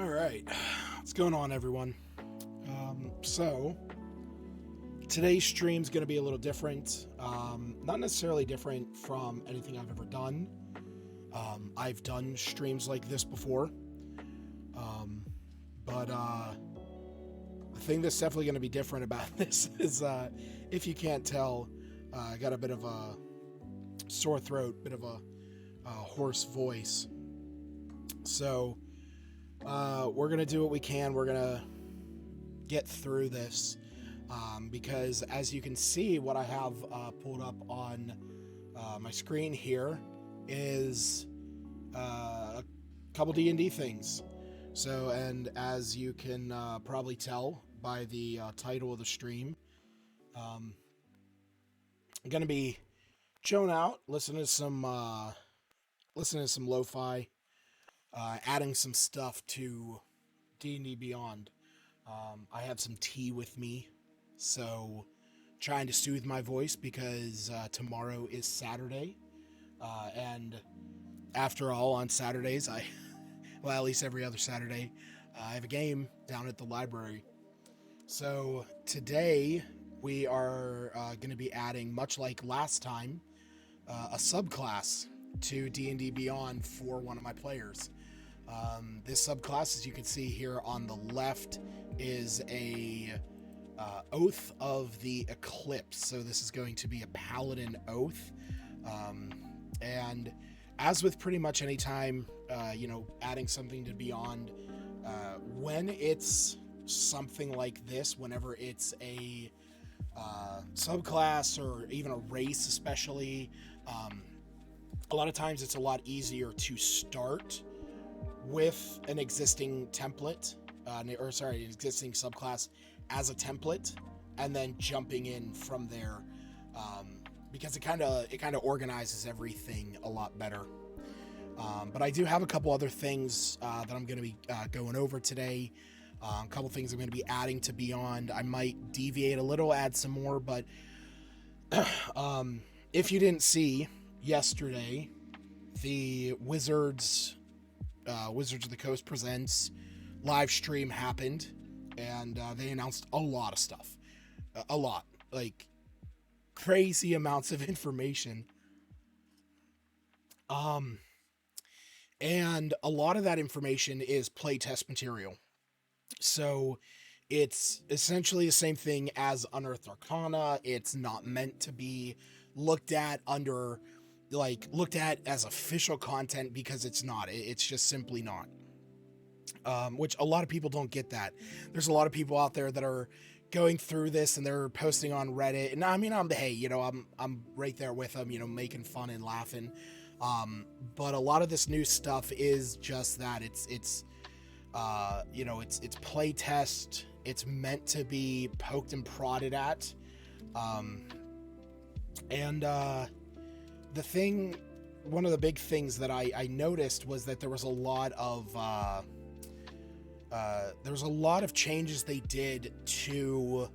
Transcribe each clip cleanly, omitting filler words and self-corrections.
All right, what's going on, everyone? So today's stream's going to be a little different. Not necessarily different from anything I've ever done. I've done streams like this before, but the thing that's definitely going to be different about this is, if you can't tell, I got a bit of a sore throat, bit of a hoarse voice. So we're going to do what we can. We're going to get through this because, as you can see, what I have pulled up on my screen here is a couple D&D things. So, and as you can probably tell by the title of the stream, I'm going to be chilling out, listening to some Lofi, adding some stuff to D&D Beyond. I have some tea with me, so trying to soothe my voice because tomorrow is Saturday, and after all, on Saturdays, well, at least every other Saturday, I have a game down at the library. So today we are going to be adding, much like last time, a subclass to D&D Beyond for one of my players. This subclass, as you can see here on the left, is a Oath of the Eclipse. So this is going to be a Paladin Oath. And as with pretty much any time, adding something to Beyond, when it's something like this, whenever it's a subclass or even a race especially, a lot of times it's a lot easier to start with an existing template, an existing subclass as a template, and then jumping in from there, because it kind of organizes everything a lot better. But I do have a couple other things that I'm going to be going over today. A couple things I'm going to be adding to Beyond. I might deviate a little, add some more, but if you didn't see yesterday, the Wizards of the Coast Presents live stream happened, and they announced a lot of stuff. A lot. Like, crazy amounts of information. And a lot of that information is playtest material. So it's essentially the same thing as Unearthed Arcana. It's not meant to be looked at as official content, because it's not. It's just simply not. Which a lot of people don't get that. There's a lot of people out there that are going through this and they're posting on Reddit. And I mean, I'm right there with them, making fun and laughing. But a lot of this new stuff is just that. It's play test. It's meant to be poked and prodded at. One of the big things that I noticed was that there was a lot of changes they did to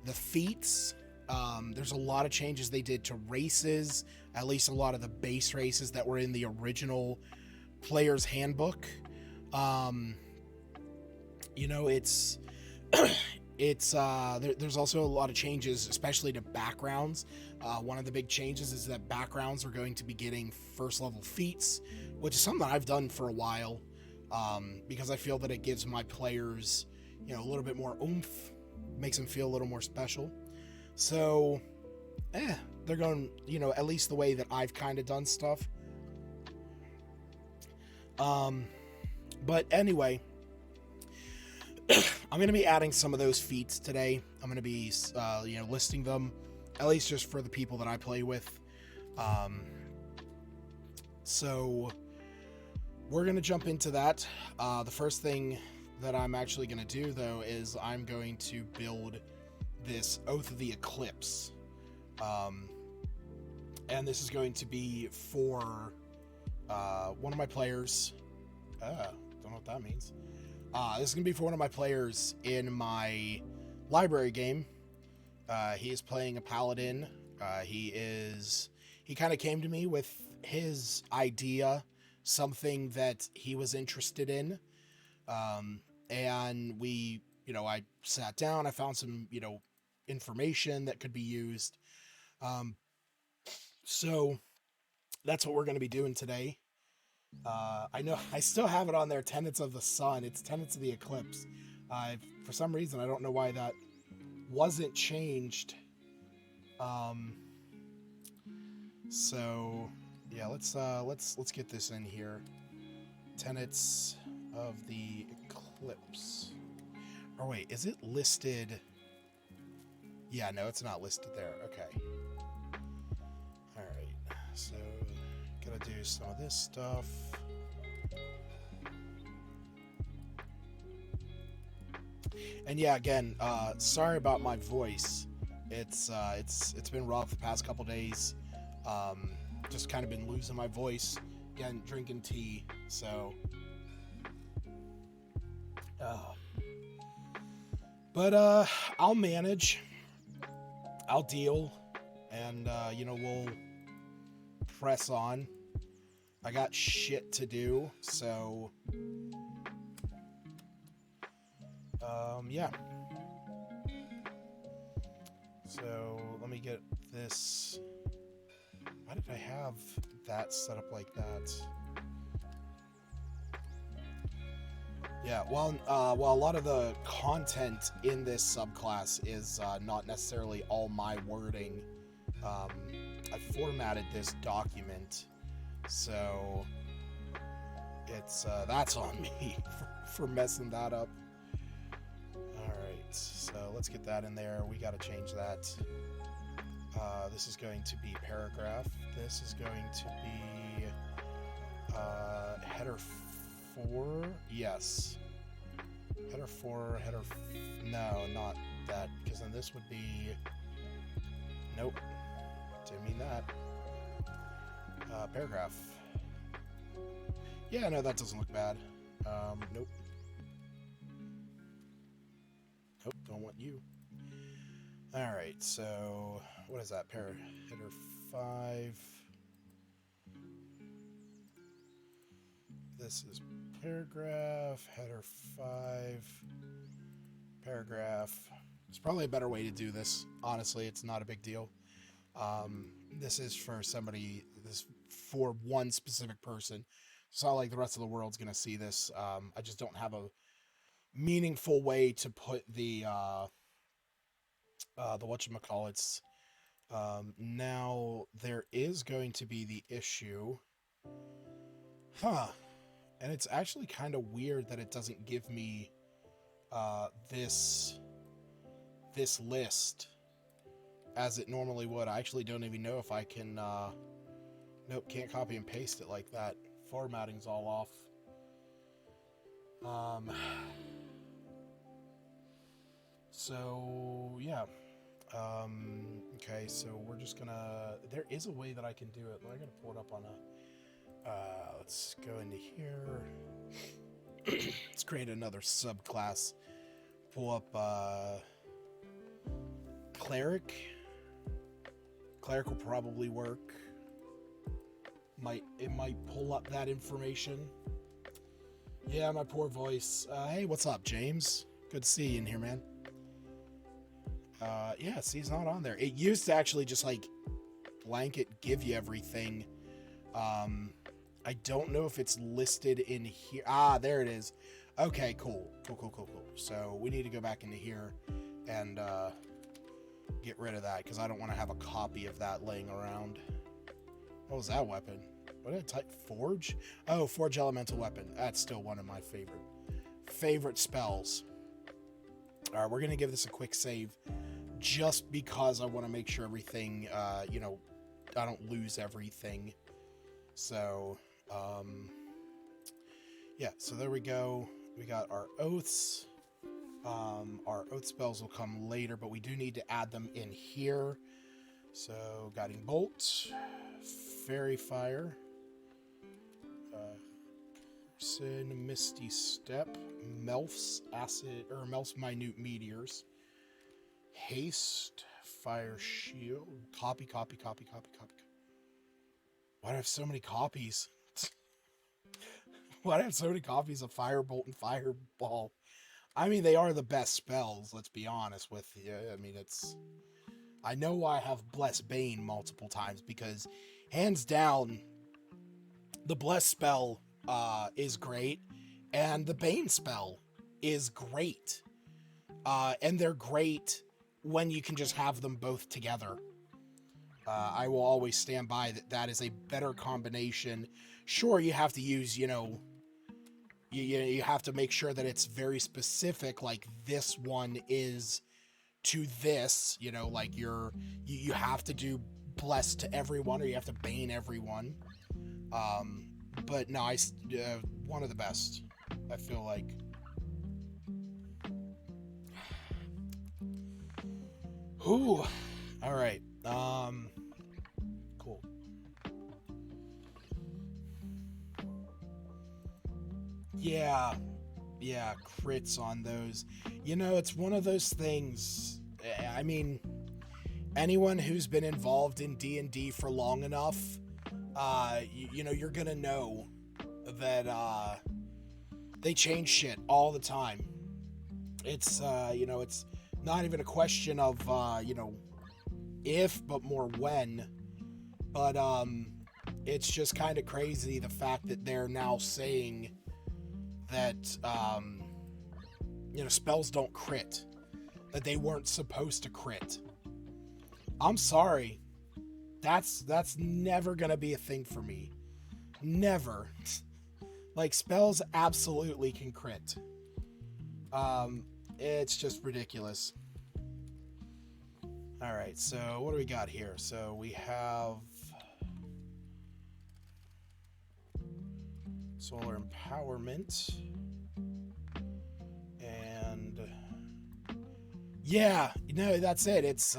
the feats. There's a lot of changes they did to races, at least a lot of the base races that were in the original player's handbook. There's also a lot of changes, especially to backgrounds. One of the big changes is that backgrounds are going to be getting first level feats, which is something that I've done for a while, because I feel that it gives my players, a little bit more oomph, makes them feel a little more special. So, they're going, at least the way that I've kind of done stuff. But anyway, I'm going to be adding some of those feats today. I'm going to be, listing them, at least just for the people that I play with. So we're going to jump into that. The first thing that I'm actually going to do, though, is I'm going to build this Oath of the Eclipse. And this is going to be for one of my players. Don't know what that means. This is going to be for one of my players in my library game. He is playing a paladin. He kind of came to me with his idea, something that he was interested in. And we, I sat down, I found some, information that could be used. Um, so that's what we're going to be doing today. I know I still have it on there, Tenets of the Sun. It's Tenets of the Eclipse. For some reason, I don't know why that wasn't changed. So yeah, let's get this in here. Tenets of the Eclipse. Oh wait, is it listed? Yeah, no, it's not listed there. Okay. Alright, so gotta do some of this stuff. And yeah, again, sorry about my voice. It's been rough the past couple days. Just kind of been losing my voice. Again, drinking tea. So, but I'll manage. I'll deal, and we'll press on. I got shit to do, so yeah. So let me get this. Why did I have that set up like that? Yeah, well, a lot of the content in this subclass is not necessarily all my wording. I formatted this document, so it's that's on me for messing that up. Alright, so let's get that in there. We got to change that. This is going to be paragraph. This is going to be header 4. Yes. Header 4, no, not that, because then this would be, nope, didn't mean that. Paragraph. Yeah, no, that doesn't look bad. Nope. Nope, don't want you. Alright, so what is that? Header 5. This is paragraph, header 5, paragraph. It's probably a better way to do this. Honestly, it's not a big deal. This is for somebody, this for one specific person. It's not like the rest of the world's going to see this. I just don't have a meaningful way to put the whatchamacallits. Now, there is going to be the issue. And it's actually kind of weird that it doesn't give me this list as it normally would. I actually don't even know if I can... nope, can't copy and paste it like that. Formatting's all off. So, yeah. Okay, so we're just gonna... There is a way that I can do it, but I gotta pull it up on a... let's go into here. Let's create another subclass. Pull up Cleric. Cleric will probably work. It might pull up that information. Yeah, my poor voice. Hey, what's up, James? Good to see you in here, man. Yeah, see, he's not on there. It used to actually just like blanket give you everything. I don't know if it's listed in here. Ah, there it is. Okay, cool. Cool. So we need to go back into here and get rid of that because I don't want to have a copy of that laying around. What was that weapon? What did I type? Forge? Oh, Forge Elemental Weapon. That's still one of my favorite spells. All right, we're going to give this a quick save just because I want to make sure everything, I don't lose everything. So, yeah, so there we go. We got our oaths. Our oath spells will come later, but we do need to add them in here. So, Guiding Bolt, Fairy Fire, Sin, Misty Step, Melf's Minute Meteors, Haste, Fire Shield, copy. Why do I have so many copies? Why do I have so many copies of Firebolt and Fireball? I mean, they are the best spells, let's be honest with you. I mean, I know I have Bless Bane multiple times because, hands down, the Bless spell is great, and the Bane spell is great. And they're great when you can just have them both together. I will always stand by that is a better combination. Sure, you have to use, you have to make sure that it's very specific, like this one is to this, like you have to do Bless to everyone, or you have to Bane everyone. But no, one of the best, I feel like. Ooh, all right. Cool. Yeah, crits on those. It's one of those things. I mean, anyone who's been involved in D&D for long enough, you're gonna know that they change shit all the time. It's it's not even a question of if, but more when. But it's just kind of crazy the fact that they're now saying that spells don't crit, that they weren't supposed to crit. I'm sorry, that's never gonna be a thing for me. Never. Like, spells absolutely can crit. It's just ridiculous. All right, so what do we got here? So we have Solar Empowerment, and yeah, that's it. It's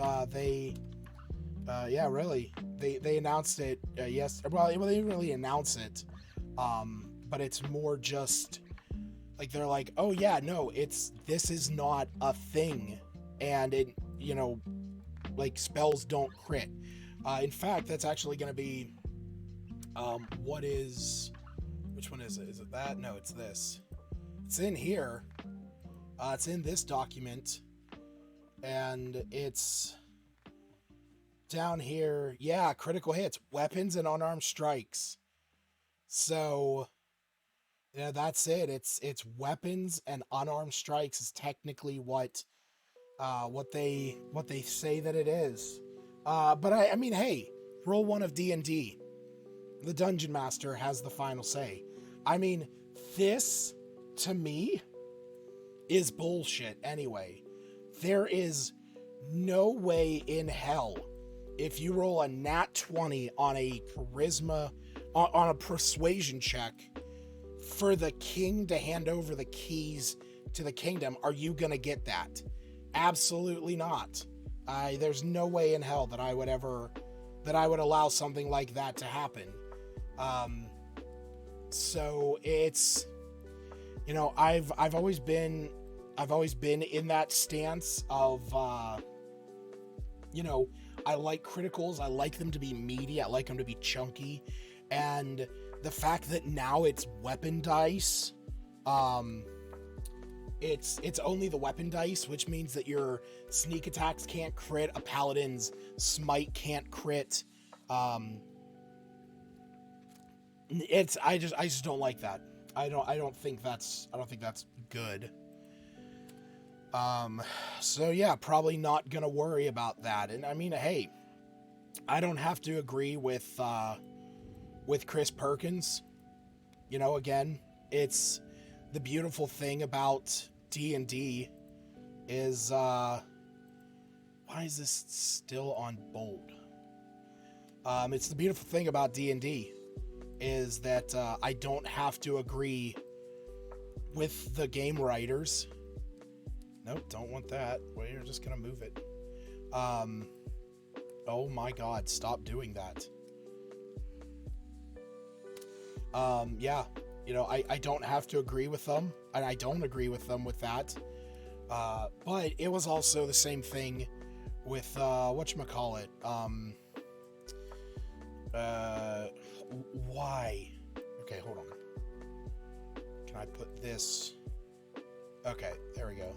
really, they announced it yes. Well, they didn't really announce it, but it's more just like they're like, oh yeah, no, this is not a thing, and it, like, spells don't crit. In fact, that's actually going to be which one is it? Is it that? No, it's this. It's in here. It's in this document, and it's down here. Yeah, critical hits, weapons, and unarmed strikes. So yeah, that's it. It's weapons and unarmed strikes is technically what they say that it is. But I mean, hey, roll one of D&D. The Dungeon Master has the final say. I mean, this, to me, is bullshit anyway. There is no way in hell, if you roll a nat 20 on a charisma, on a persuasion check, for the king to hand over the keys to the kingdom, are you gonna get that? Absolutely not. There's no way in hell that I would allow something like that to happen. So it's, I've always been in that stance of, I like criticals. I like them to be meaty. I like them to be chunky. And the fact that now it's weapon dice, it's only the weapon dice, which means that your sneak attacks can't crit, a paladin's smite can't crit. I just don't like that. I don't think that's good. So yeah, probably not gonna worry about that. And I mean, hey, I don't have to agree with Chris Perkins. Again, it's the beautiful thing about D&D is, why is this still on bold? It's the beautiful thing about D&D is that I don't have to agree with the game writers. Nope, don't want that. Well, you're just gonna move it. Oh my god, stop doing that. Yeah, I don't have to agree with them, and I don't agree with them with that. But it was also the same thing with, whatchamacallit, why? Okay, hold on. this. Okay, there we go.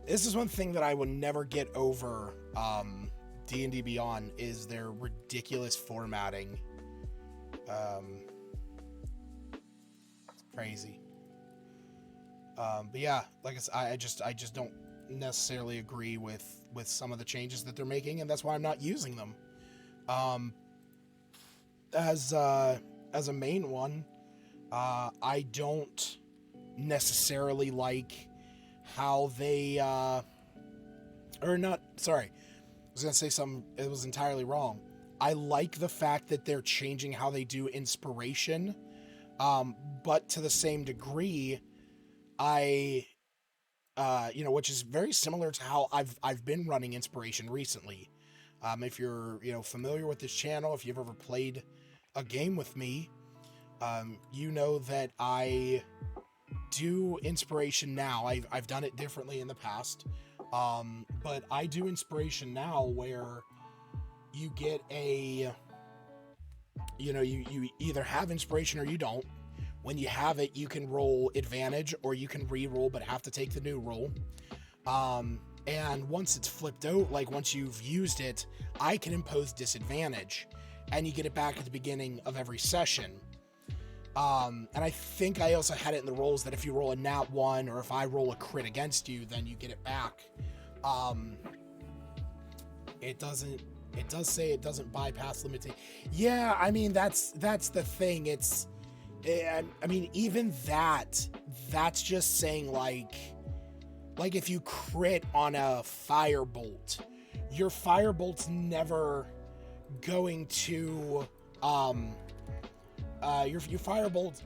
This is one thing that I will never get over D&D Beyond is their ridiculous formatting. It's crazy. But yeah, like I said, I just don't necessarily agree with some of the changes that they're making, and that's why I'm not using them. As a main one, I don't necessarily like how they or not, sorry, I was gonna say something, it was entirely wrong. I like the fact that they're changing how they do inspiration, but to the same degree, which is very similar to how I've been running inspiration recently. If you're, familiar with this channel, if you've ever played a game with me, you know that I do inspiration now. I've done it differently in the past, but I do inspiration now where you get you either have inspiration or you don't. When you have it, you can roll advantage or you can re-roll, but have to take the new roll. And once it's flipped out, like once you've used it, I can impose disadvantage, and you get it back at the beginning of every session. And I think I also had it in the rolls that if you roll a nat 1 or if I roll a crit against you, then you get it back. It does say it doesn't bypass limitation. Yeah, I mean, that's the thing. Even that's just saying like if you crit on a firebolt, your firebolt's never going to, your firebolt,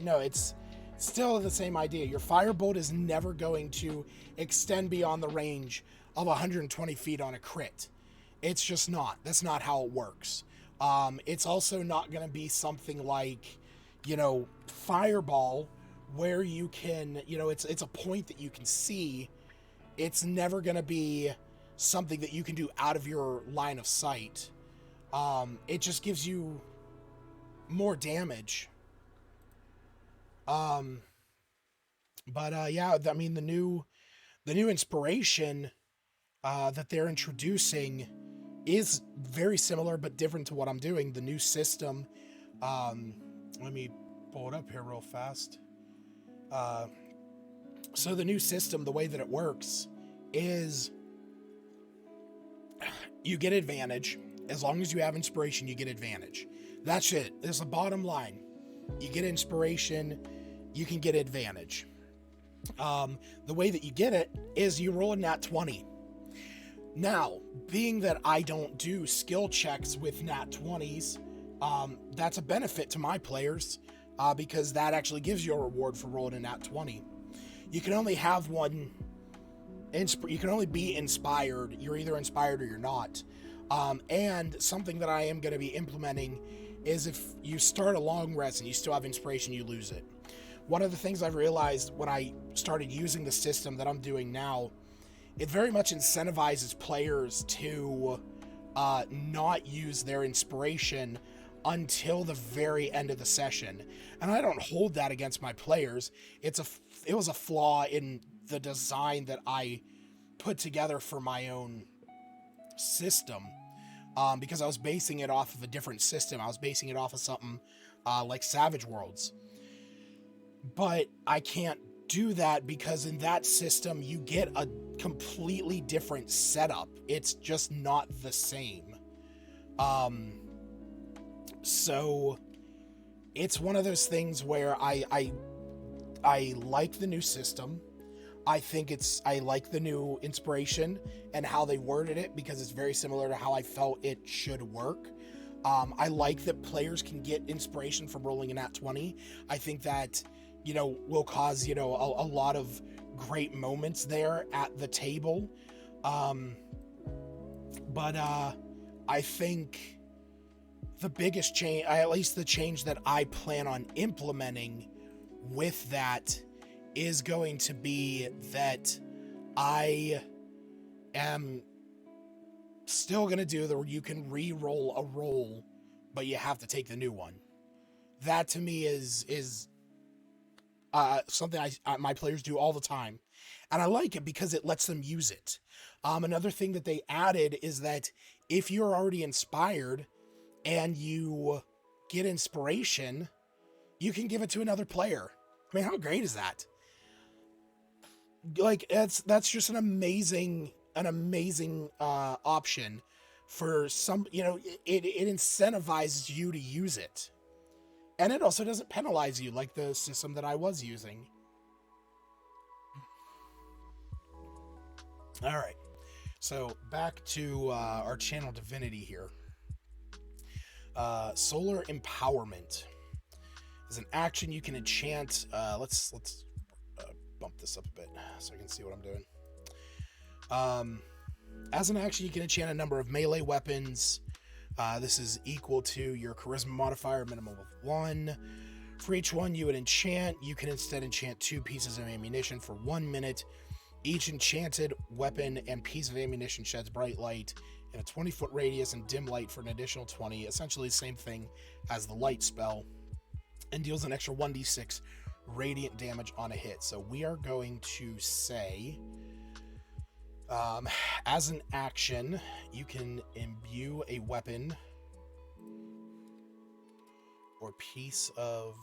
no, it's still the same idea. Your firebolt is never going to extend beyond the range of 120 feet on a crit. It's just not. That's not how it works. It's also not going to be something like, fireball, where you can, it's a point that you can see. It's never going to be something that you can do out of your line of sight. It just gives you more damage. Yeah, I mean, the new inspiration that they're introducing is very similar but different to what I'm doing. The new system, let me pull it up here real fast. So the new system, the way that it works is you get advantage. As long as you have inspiration, you get advantage. That's it. There's the bottom line. You get inspiration, you can get advantage. The way that you get it is you roll a nat 20. Now, being that I don't do skill checks with nat 20s, that's a benefit to my players, because that actually gives you a reward for rolling a nat 20. You can only have one, you can only be inspired. You're either inspired or you're not. And something that I am going to be implementing is if you start a long rest and you still have inspiration, you lose it. One of the things I've realized when I started using the system that I'm doing now, it very much incentivizes players to not use their inspiration until the very end of the session. And I don't hold that against my players. It was a flaw in the design that I put together for my own system, because I was basing it off of a different system. I was basing it off of something like Savage Worlds. But I can't do that because in that system you get a completely different setup. It's just not the same. So it's one of those things where I like the new system. I like the new inspiration and how they worded it, because it's very similar to how I felt it should work. I like that players can get inspiration from rolling a nat 20. I think that, will cause, a lot of great moments there at the table. But I think the biggest change, at least the change that I plan on implementing with that, is going to be that I am still going to do you can re-roll a roll, but you have to take the new one. that to me is something my players do all the time, and I like it because it lets them use it. Another thing that they added is that if you're already inspired and you get inspiration, you can give it to another player. I mean, how great is that? Like, that's just an amazing option for some. It incentivizes you to use it, and it also doesn't penalize you like the system that I was using. All right, so back to our channel divinity here. Solar Empowerment is an action you can enchant. Let's bump this up a bit so I can see what I'm doing. As an action, you can enchant a number of melee weapons. This is equal to your charisma modifier, minimum of 1. For each one you would enchant, you can instead enchant 2 pieces of ammunition for 1 minute. Each enchanted weapon and piece of ammunition sheds bright light in a 20-foot radius and dim light for an additional 20, essentially the same thing as the light spell, and deals an extra 1d6 radiant damage on a hit. So we are going to say, as an action, you can imbue a weapon or piece of...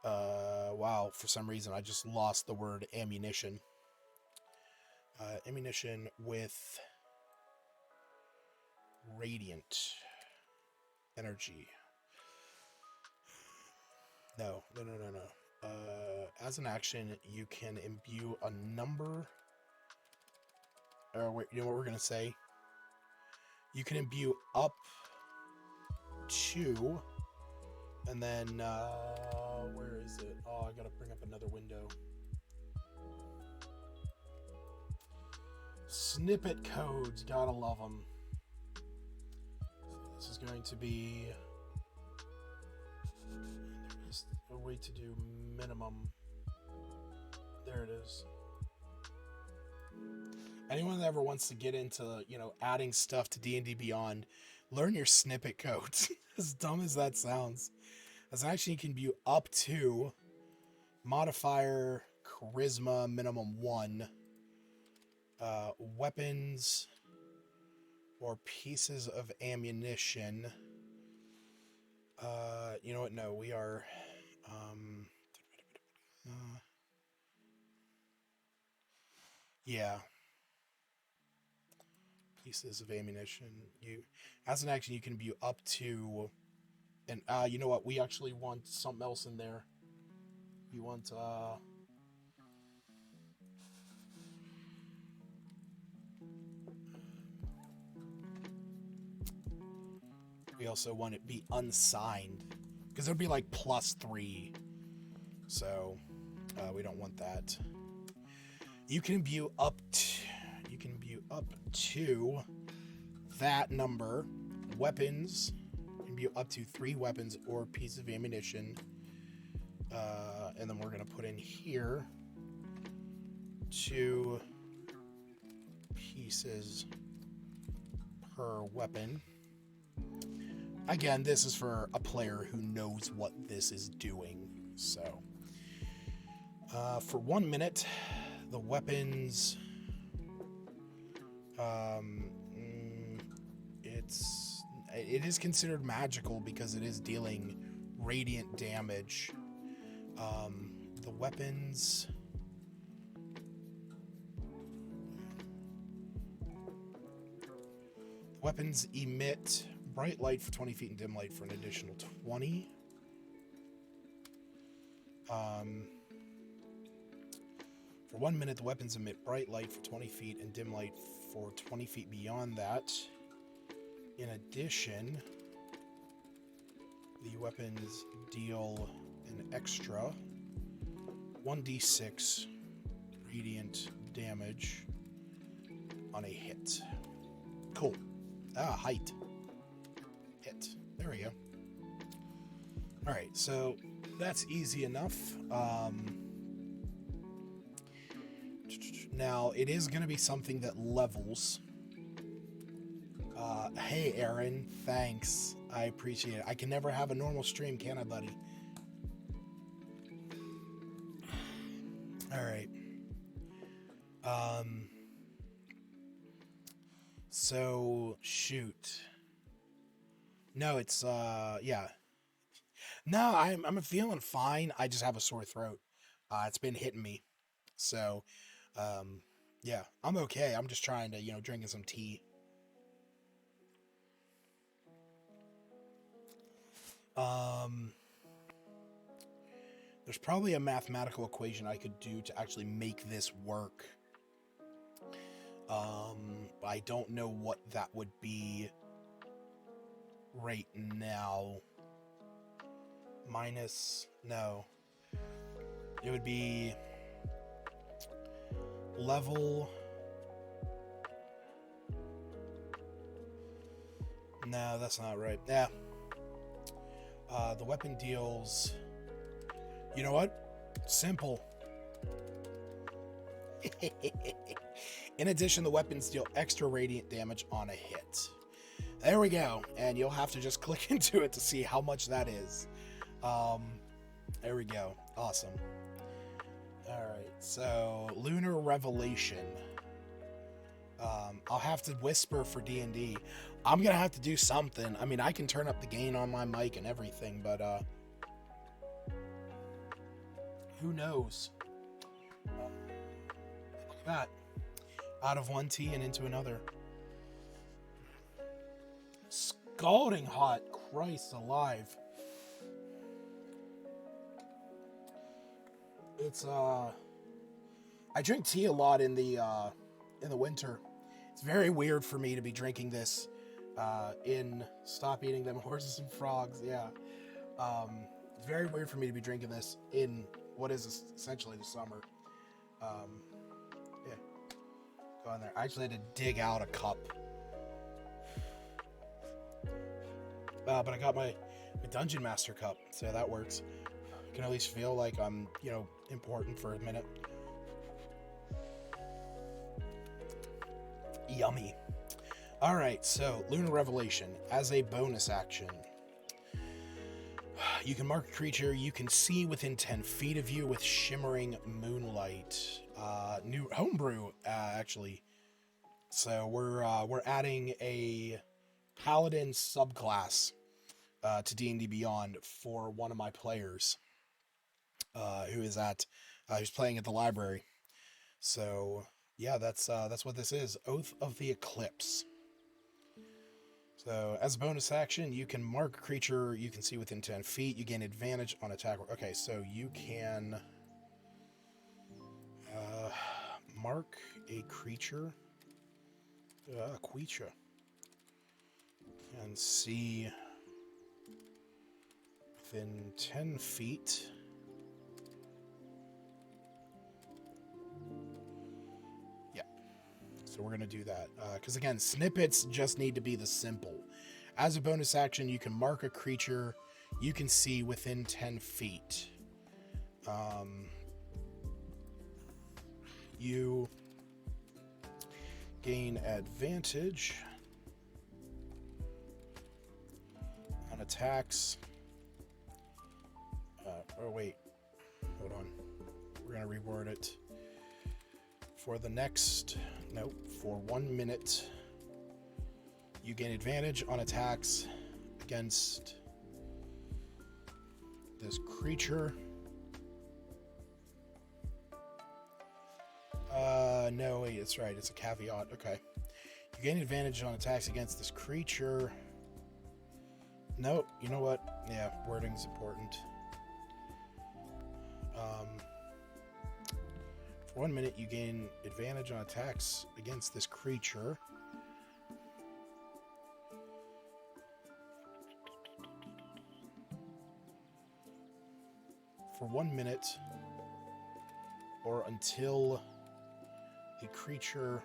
wow, for some reason I just lost the word ammunition. Ammunition with radiant energy. No. As an action, you can imbue a number... wait, you know what we're going to say? You can imbue up to... And then, where is it? Oh, I gotta bring up another window. Snippet codes, gotta love them. So this is going to be... There's a way to do minimum. There it is. Anyone that ever wants to get into, adding stuff to D&D Beyond, learn your snippet codes. As dumb as that sounds. As an action, you can view up to modifier charisma minimum 1, weapons or pieces of ammunition. You know what? No, we are. Yeah. Pieces of ammunition. As an action, you can view up to. And you know what? We actually want something else in there. We want we also want it to be unsigned, because it'll be like +3. So we don't want that. You can view up to that number weapons. Be up to 3 weapons or pieces of ammunition, and then we're going to put in here 2 pieces per weapon. Again, this is for a player who knows what this is doing. So for 1 minute, the weapons, it is considered magical because it is dealing radiant damage. The weapons... Weapons emit bright light for 20 feet and dim light for an additional 20. For 1 minute, the weapons emit bright light for 20 feet and dim light for 20 feet beyond that. In addition, the weapons deal an extra 1d6 radiant damage on a hit. Cool. Height. Hit. There we go. Alright, so that's easy enough. Now, it is going to be something that levels Hey, Aaron. Thanks. I appreciate it. I can never have a normal stream, can I, buddy? All right. So, shoot. No, it's, yeah. No, I'm feeling fine. I just have a sore throat. It's been hitting me. So, yeah, I'm okay. I'm just trying to, drinking some tea. There's probably a mathematical equation I could do to actually make this work. I don't know what that would be right now. No. It would be level. No, that's not right. Yeah. The weapon deals. You know what? Simple. In addition, the weapons deal extra radiant damage on a hit. There we go. And you'll have to just click into it to see how much that is. There we go. Awesome. Alright, so Lunar Revelation. I'll have to whisper for D&D. I'm gonna have to do something. I mean, I can turn up the gain on my mic and everything, but, who knows? That. Out of one tea and into another. Scalding hot. Christ alive. It's, I drink tea a lot in the winter. It's very weird for me to be drinking this, in Stop Eating Them Horses and Frogs, yeah. It's very weird for me to be drinking this in what is essentially the summer. Yeah. Go on there. I actually had to dig out a cup. But I got my Dungeon Master cup, so that works. I can at least feel like I'm, important for a minute. Yummy. Alright, so Lunar Revelation. As a bonus action, you can mark a creature you can see within 10 feet of you with shimmering moonlight. New homebrew, actually. So we're adding a paladin subclass to D&D Beyond for one of my players, who's playing at the library. So yeah, that's what this is. Oath of the Eclipse. So as a bonus action, you can mark a creature you can see within 10 feet. You gain advantage on attack. Okay, so you can mark a creature. And see within 10 feet. Yeah. So we're going to do that. Because again, snippets just need to be the simple. As a bonus action, you can mark a creature you can see within 10 feet. You gain advantage on attacks. Oh, wait. Hold on. We're going to reword it. For 1 minute, you gain advantage on attacks against this creature. No, wait, it's right. It's a caveat. Okay. You gain advantage on attacks against this creature. Nope. You know what? Yeah, wording's important. For 1 minute, you gain advantage on attacks against this creature. For 1 minute, or until the creature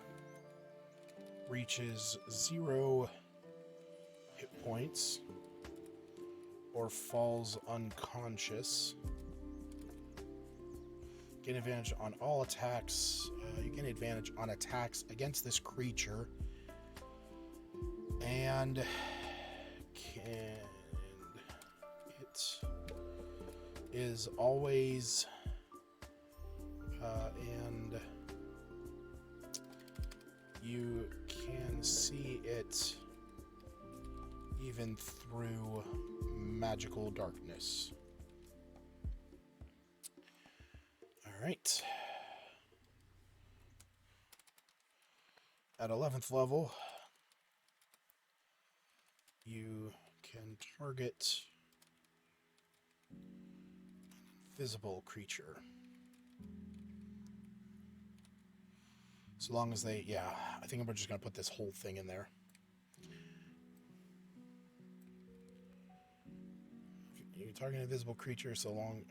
reaches 0 hit points or falls unconscious. Gain advantage on all attacks. You gain advantage on attacks against this creature And it is always and you can see it even through magical darkness. All right. At 11th level, you can target an invisible creature. So long as they, yeah, I think I'm just going to put this whole thing in there. You target an invisible creature so long,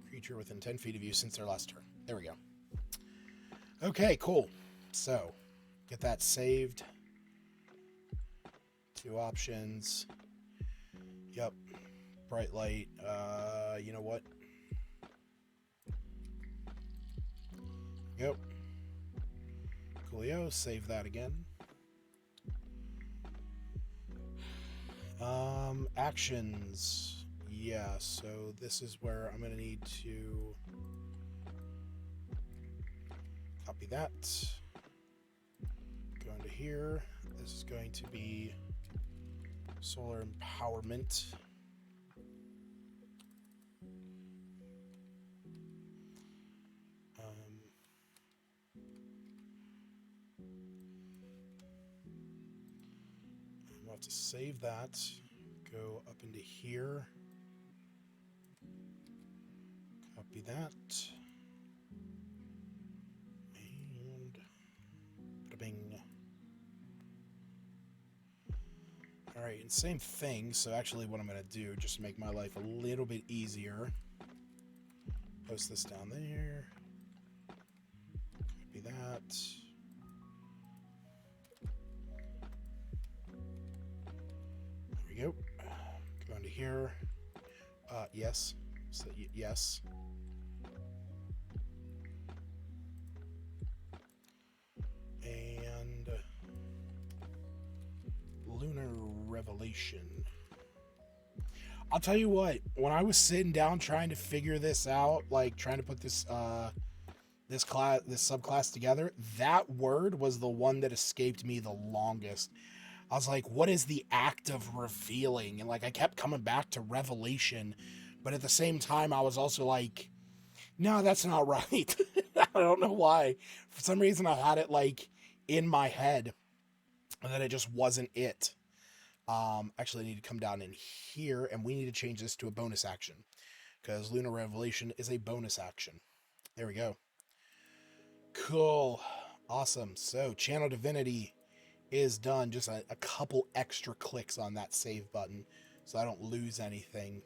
creature within 10 feet of you since their last turn. There we go. Okay, cool. So, get that saved. 2 options. Yep. Bright light. You know what? Yep. Coolio, save that again. Actions. Yeah, so this is where I'm going to need to copy that. Go into here. This is going to be solar empowerment. I'll have to save that. Go up into here. Copy that. And bing. Alright, and same thing. So actually what I'm going to do, just to make my life a little bit easier, post this down there. Copy that. There we go. Go into here. Yes. So yes. And Lunar Revelation. I'll tell you what, when I was sitting down trying to figure this out, like trying to put this this subclass together, that word was the one that escaped me the longest. I was like, what is the act of revealing? And like I kept coming back to revelation, but at the same time I was also like, no, that's not right. I don't know why. For some reason I had it like in my head and then it just wasn't it. Actually I need to come down in here and we need to change this to a bonus action because Lunar Revelation is a bonus action. There we go. Cool. Awesome. So Channel Divinity is done. Just a couple extra clicks on that save button so I don't lose anything.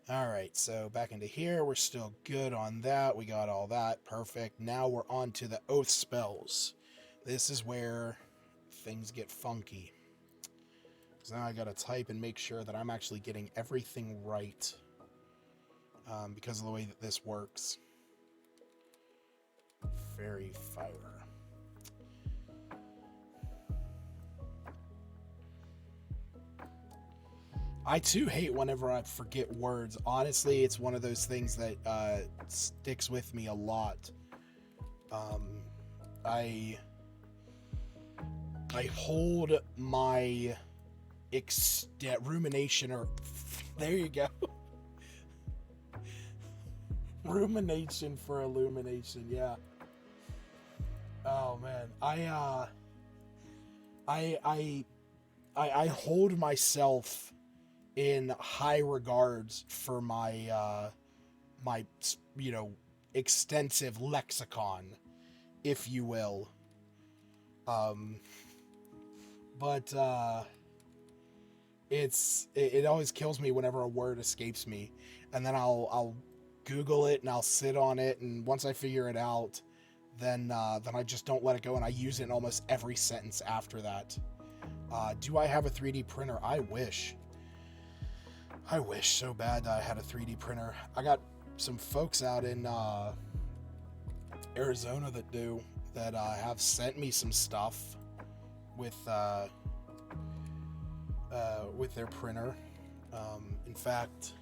Alright, so back into here. We're still good on that. We got all that. Perfect. Now we're on to the oath spells. This is where things get funky. So now I gotta type and make sure that I'm actually getting everything right because of the way that this works. Fairy Fire. I too hate whenever I forget words. Honestly, it's one of those things that sticks with me a lot. I hold my rumination, or there you go. Rumination for illumination, yeah. Oh man, I hold myself in high regards for my my extensive lexicon, if you will. But it always kills me whenever a word escapes me, and then I'll Google it and I'll sit on it, and once I figure it out, then I just don't let it go, and I use it in almost every sentence after that. Do I have a 3D printer? I wish so bad that I had a 3D printer. I got some folks out in Arizona that do. that have sent me some stuff with their printer. In fact,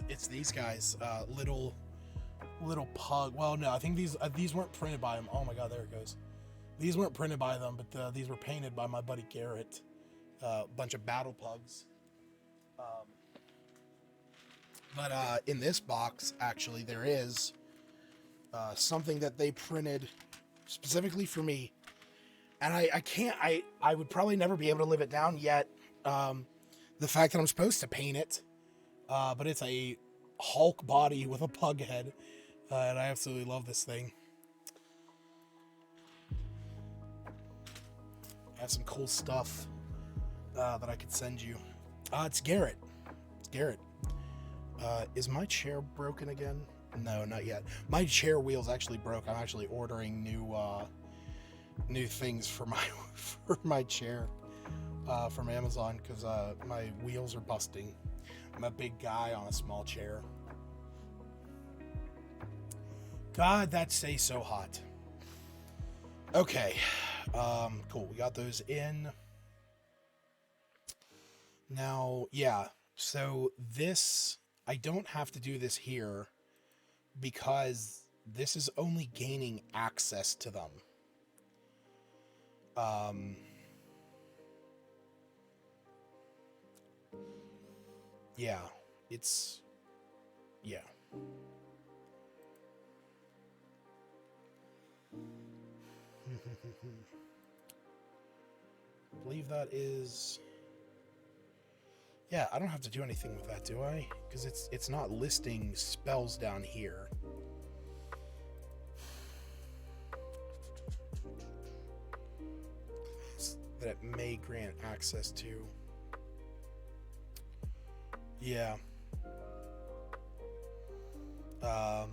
it's these guys, little pug. Well, no, I think these weren't printed by them. Oh my god, there it goes. These weren't printed by them, but these were painted by my buddy Garrett. A bunch of battle pugs. But in this box, actually, there is something that they printed specifically for me. And I would probably never be able to live it down yet. The fact that I'm supposed to paint it. But it's a Hulk body with a pug head. And I absolutely love this thing. I have some cool stuff that I could send you. It's Garrett. It's Garrett. Is my chair broken again? No, not yet. My chair wheel's actually broke. I'm actually ordering new things for my chair from Amazon because my wheels are busting. I'm a big guy on a small chair. God, that stays so hot. Okay, cool. We got those in. Now, yeah. So this, I don't have to do this here because this is only gaining access to them. Yeah, it's, yeah. I believe that is, yeah, I don't have to do anything with that, do I? Because it's not listing spells down here. That it may grant access to. Yeah. I'm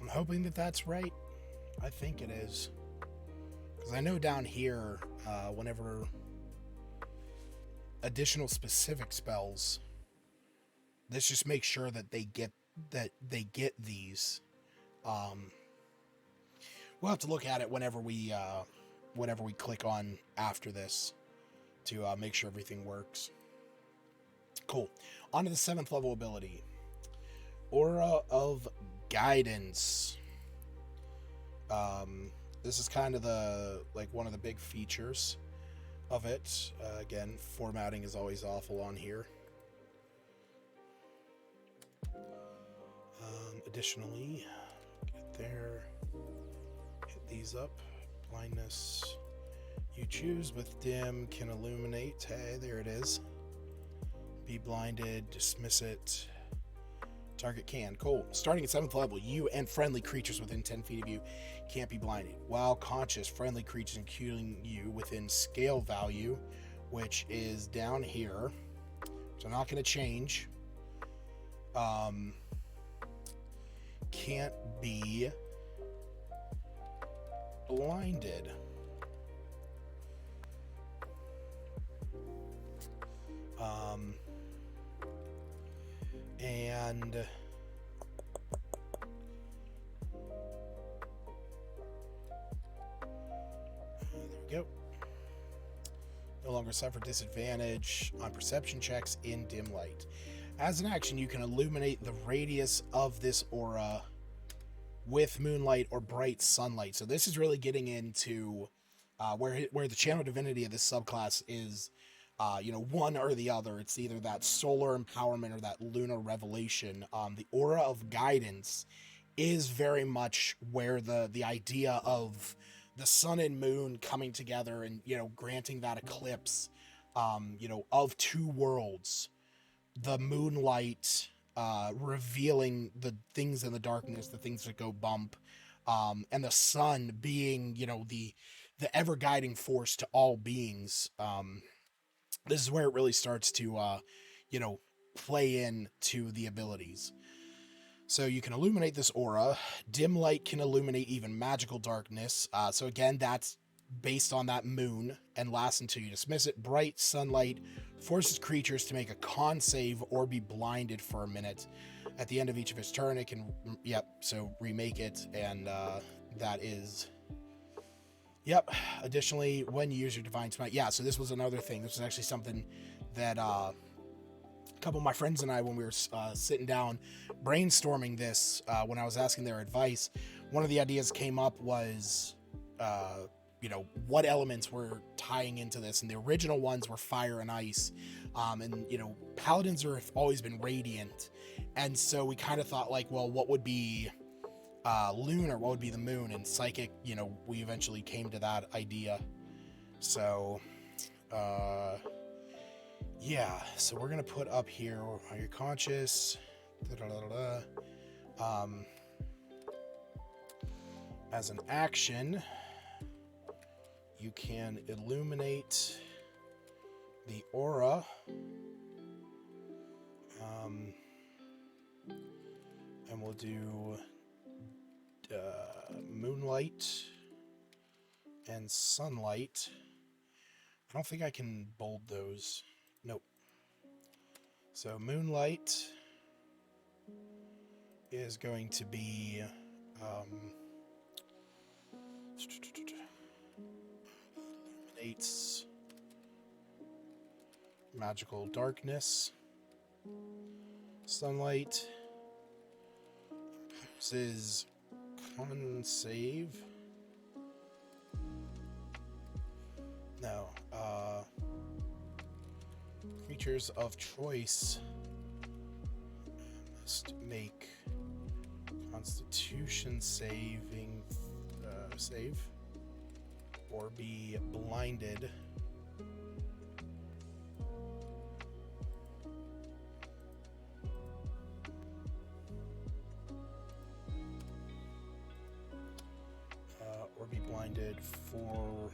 hoping that that's right. I think it is. Because I know down here, whenever additional specific spells, let's just make sure that they get these. We'll have to look at it whenever we click on after this to make sure everything works. Cool. On to the 7th level ability. Aura of Guidance. This is kind of one of the big features of it. Again, formatting is always awful on here. Additionally, get there, hit these up. Blindness you choose with dim can illuminate. Hey, there it is. Be blinded, dismiss it. Target can. Cool. Starting at 7th level, you and friendly creatures within 10 feet of you can't be blinded. While conscious, friendly creatures including you within scale value, which is down here, so I'm not going to change, can't be blinded. And there we go. No longer suffer disadvantage on perception checks in dim light. As an action, you can illuminate the radius of this aura with moonlight or bright sunlight. So this is really getting into where the channel divinity of this subclass is, one or the other. It's either that solar empowerment or that lunar revelation. The aura of guidance is very much where the idea of the sun and moon coming together and, granting that eclipse, of two worlds, the moonlight, revealing the things in the darkness, the things that go bump, and the sun being, the ever guiding force to all beings. This is where it really starts to, play into the abilities. So you can illuminate this aura. Dim light can illuminate even magical darkness. So again, that's based on that moon and lasts until you dismiss it. Bright sunlight forces creatures to make a con save or be blinded for a minute. At the end of each of its turn, it can, so remake it, and that is, Additionally, when you use your Divine Smite, so this was another thing. This was actually something that a couple of my friends and I, when we were sitting down brainstorming this, when I was asking their advice, one of the ideas came up was, what elements were tying into this, and the original ones were fire and ice, and paladins have always been radiant, and so we kind of thought, like, well, what would be lunar, what would be the moon, and psychic, we eventually came to that idea. So so we're gonna put up here, are you conscious, as an action, you can illuminate the aura, and we'll do moonlight and sunlight. I don't think I can bold those. Nope. So moonlight is going to be illuminates magical darkness. Sunlight is con save. No. Creatures of choice must make Constitution saving save or be blinded. Or be blinded for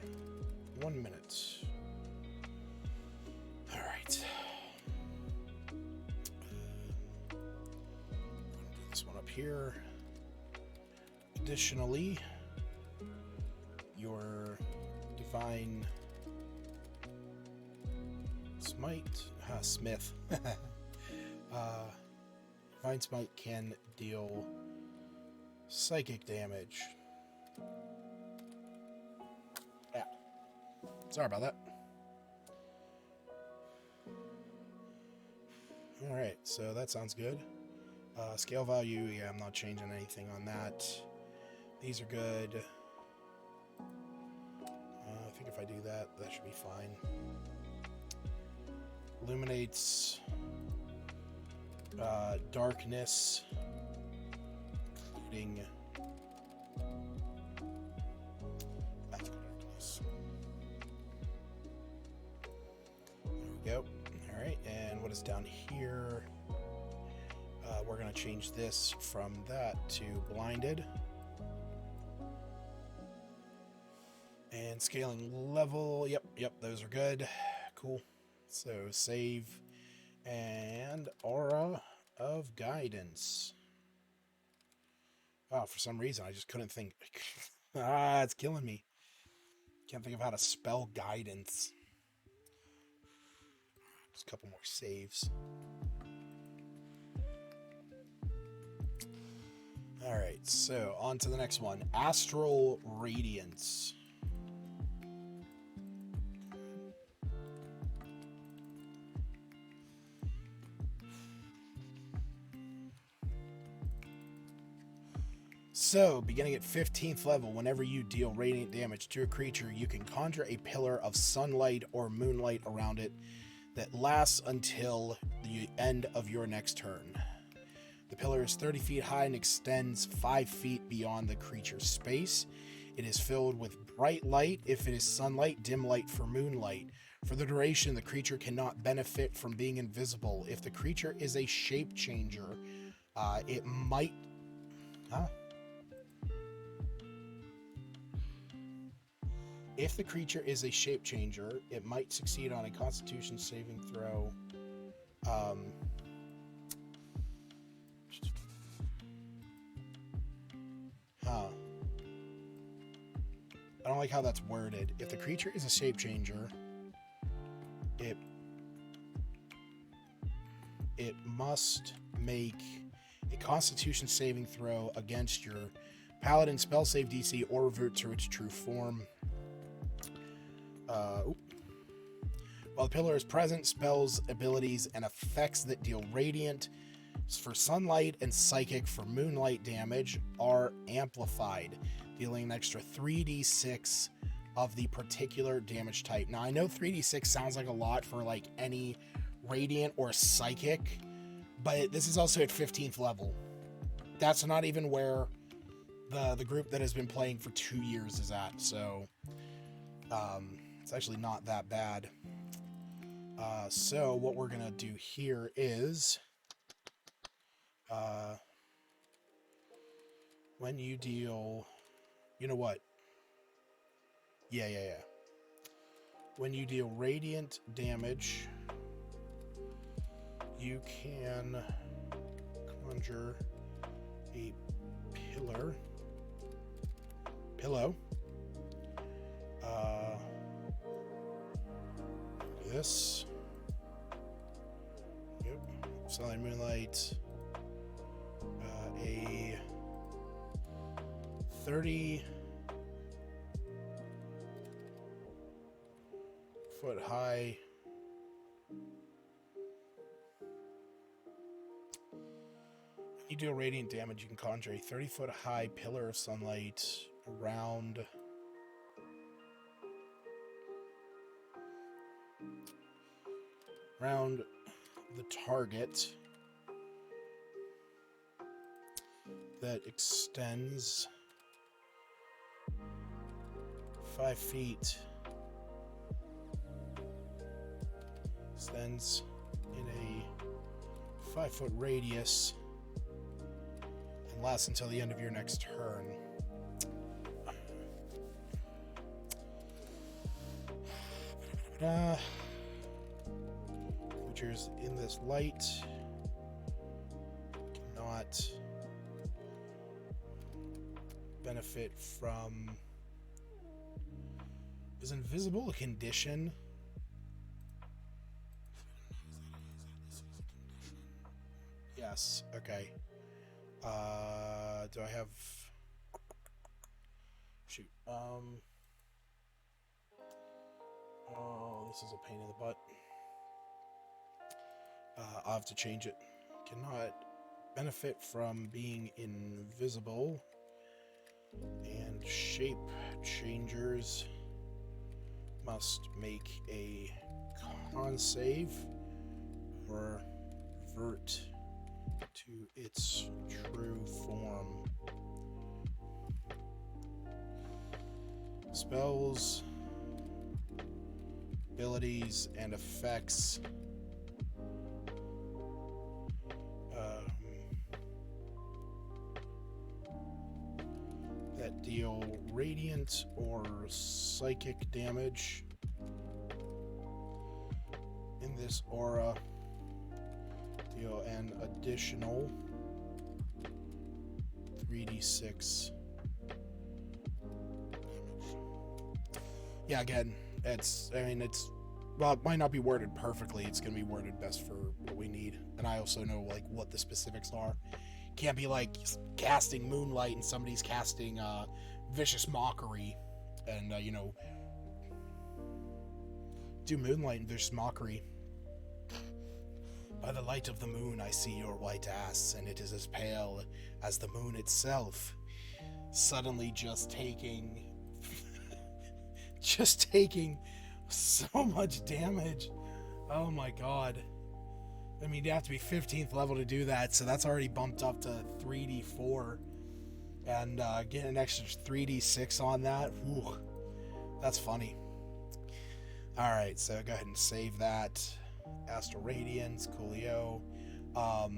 1 minute. All right. Put this one up here. Additionally, your Divine Smith. Divine Smite can deal psychic damage. Yeah. Sorry about that. Alright, so that sounds good. Scale value, I'm not changing anything on that. These are good. I think if I do that, that should be fine. Illuminates darkness, including magical darkness. There we go. All right, and what is down here? We're going to change this from that to blinded. And scaling level, yep, those are good. Cool. So save and aura of guidance. Oh, for some reason I just couldn't think. It's killing me. Can't think of how to spell guidance. Just a couple more saves. Alright, so on to the next one. Astral Radiance. So, beginning at 15th level, whenever you deal radiant damage to a creature, you can conjure a pillar of sunlight or moonlight around it that lasts until the end of your next turn. The pillar is 30 feet high and extends 5 feet beyond the creature's space. It is filled with bright light if it is sunlight, dim light for moonlight. For the duration, the creature cannot benefit from being invisible. If the creature is a shape changer, it might... If the creature is a shape changer, it might succeed on a Constitution saving throw. I don't like how that's worded. If the creature is a shape changer, it must make Constitution saving throw against your Paladin spell save DC or revert to its true form. While the pillar is present, spells, abilities, and effects that deal radiant for sunlight and psychic for moonlight damage are amplified, dealing an extra 3d6 of the particular damage type. Now, I know 3d6 sounds like a lot for like any radiant or psychic, but this is also at 15th level. That's not even where the group that has been playing for 2 years is at, so it's actually not that bad. So what we're gonna do here is when you deal, you know what? Yeah. When you deal radiant damage, you can conjure a pillow. This. Yep. Sunlight, moonlight. A 30-foot high you deal radiant damage, you can conjure a 30-foot high pillar of sunlight around the target that extends 5 feet, extends in a 5-foot radius, and lasts until the end of your next turn. Creatures in this light cannot benefit from... Is invisible a condition? Yes, okay. Do I have... Shoot. Oh, this is a pain in the butt. I'll have to change it. Cannot benefit from being invisible. And shape changers must make a con save or revert to its true form. Spells, abilities, and effects that deal radiant or psychic damage in this aura deal an additional 3d6 damage. Yeah, again, well, it might not be worded perfectly. It's going to be worded best for what we need. And I also know, like, what the specifics are. Can't be, like, casting Moonlight and somebody's casting Vicious Mockery. And, do Moonlight and Vicious Mockery. By the light of the moon, I see your white ass, and it is as pale as the moon itself. Suddenly just taking... just taking so much damage. Oh my god. I mean, you have to be 15th level to do that, so that's already bumped up to 3d4. And get an extra 3d6 on that. Ooh, that's funny. Alright, so go ahead and save that. Astral Radiance, coolio. I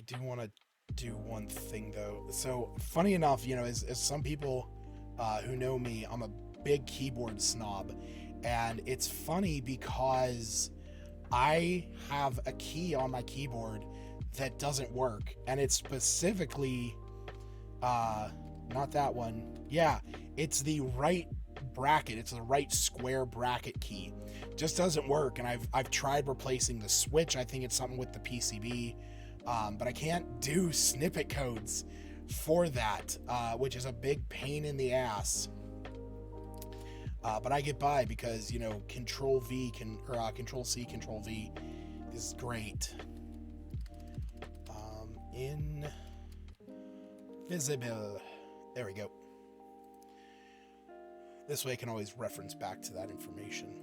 do want to do one thing, though. So, funny enough, as some people who know me, I'm a big keyboard snob. And it's funny because I have a key on my keyboard that doesn't work, and it's specifically not that one. Yeah, it's the right bracket. It's the right square bracket key. Just doesn't work, and I've tried replacing the switch. I think it's something with the PCB. But I can't do snippet codes for that, which is a big pain in the ass. But I get by because, you know, Control C, Control V is great. Invisible. There we go. This way I can always reference back to that information.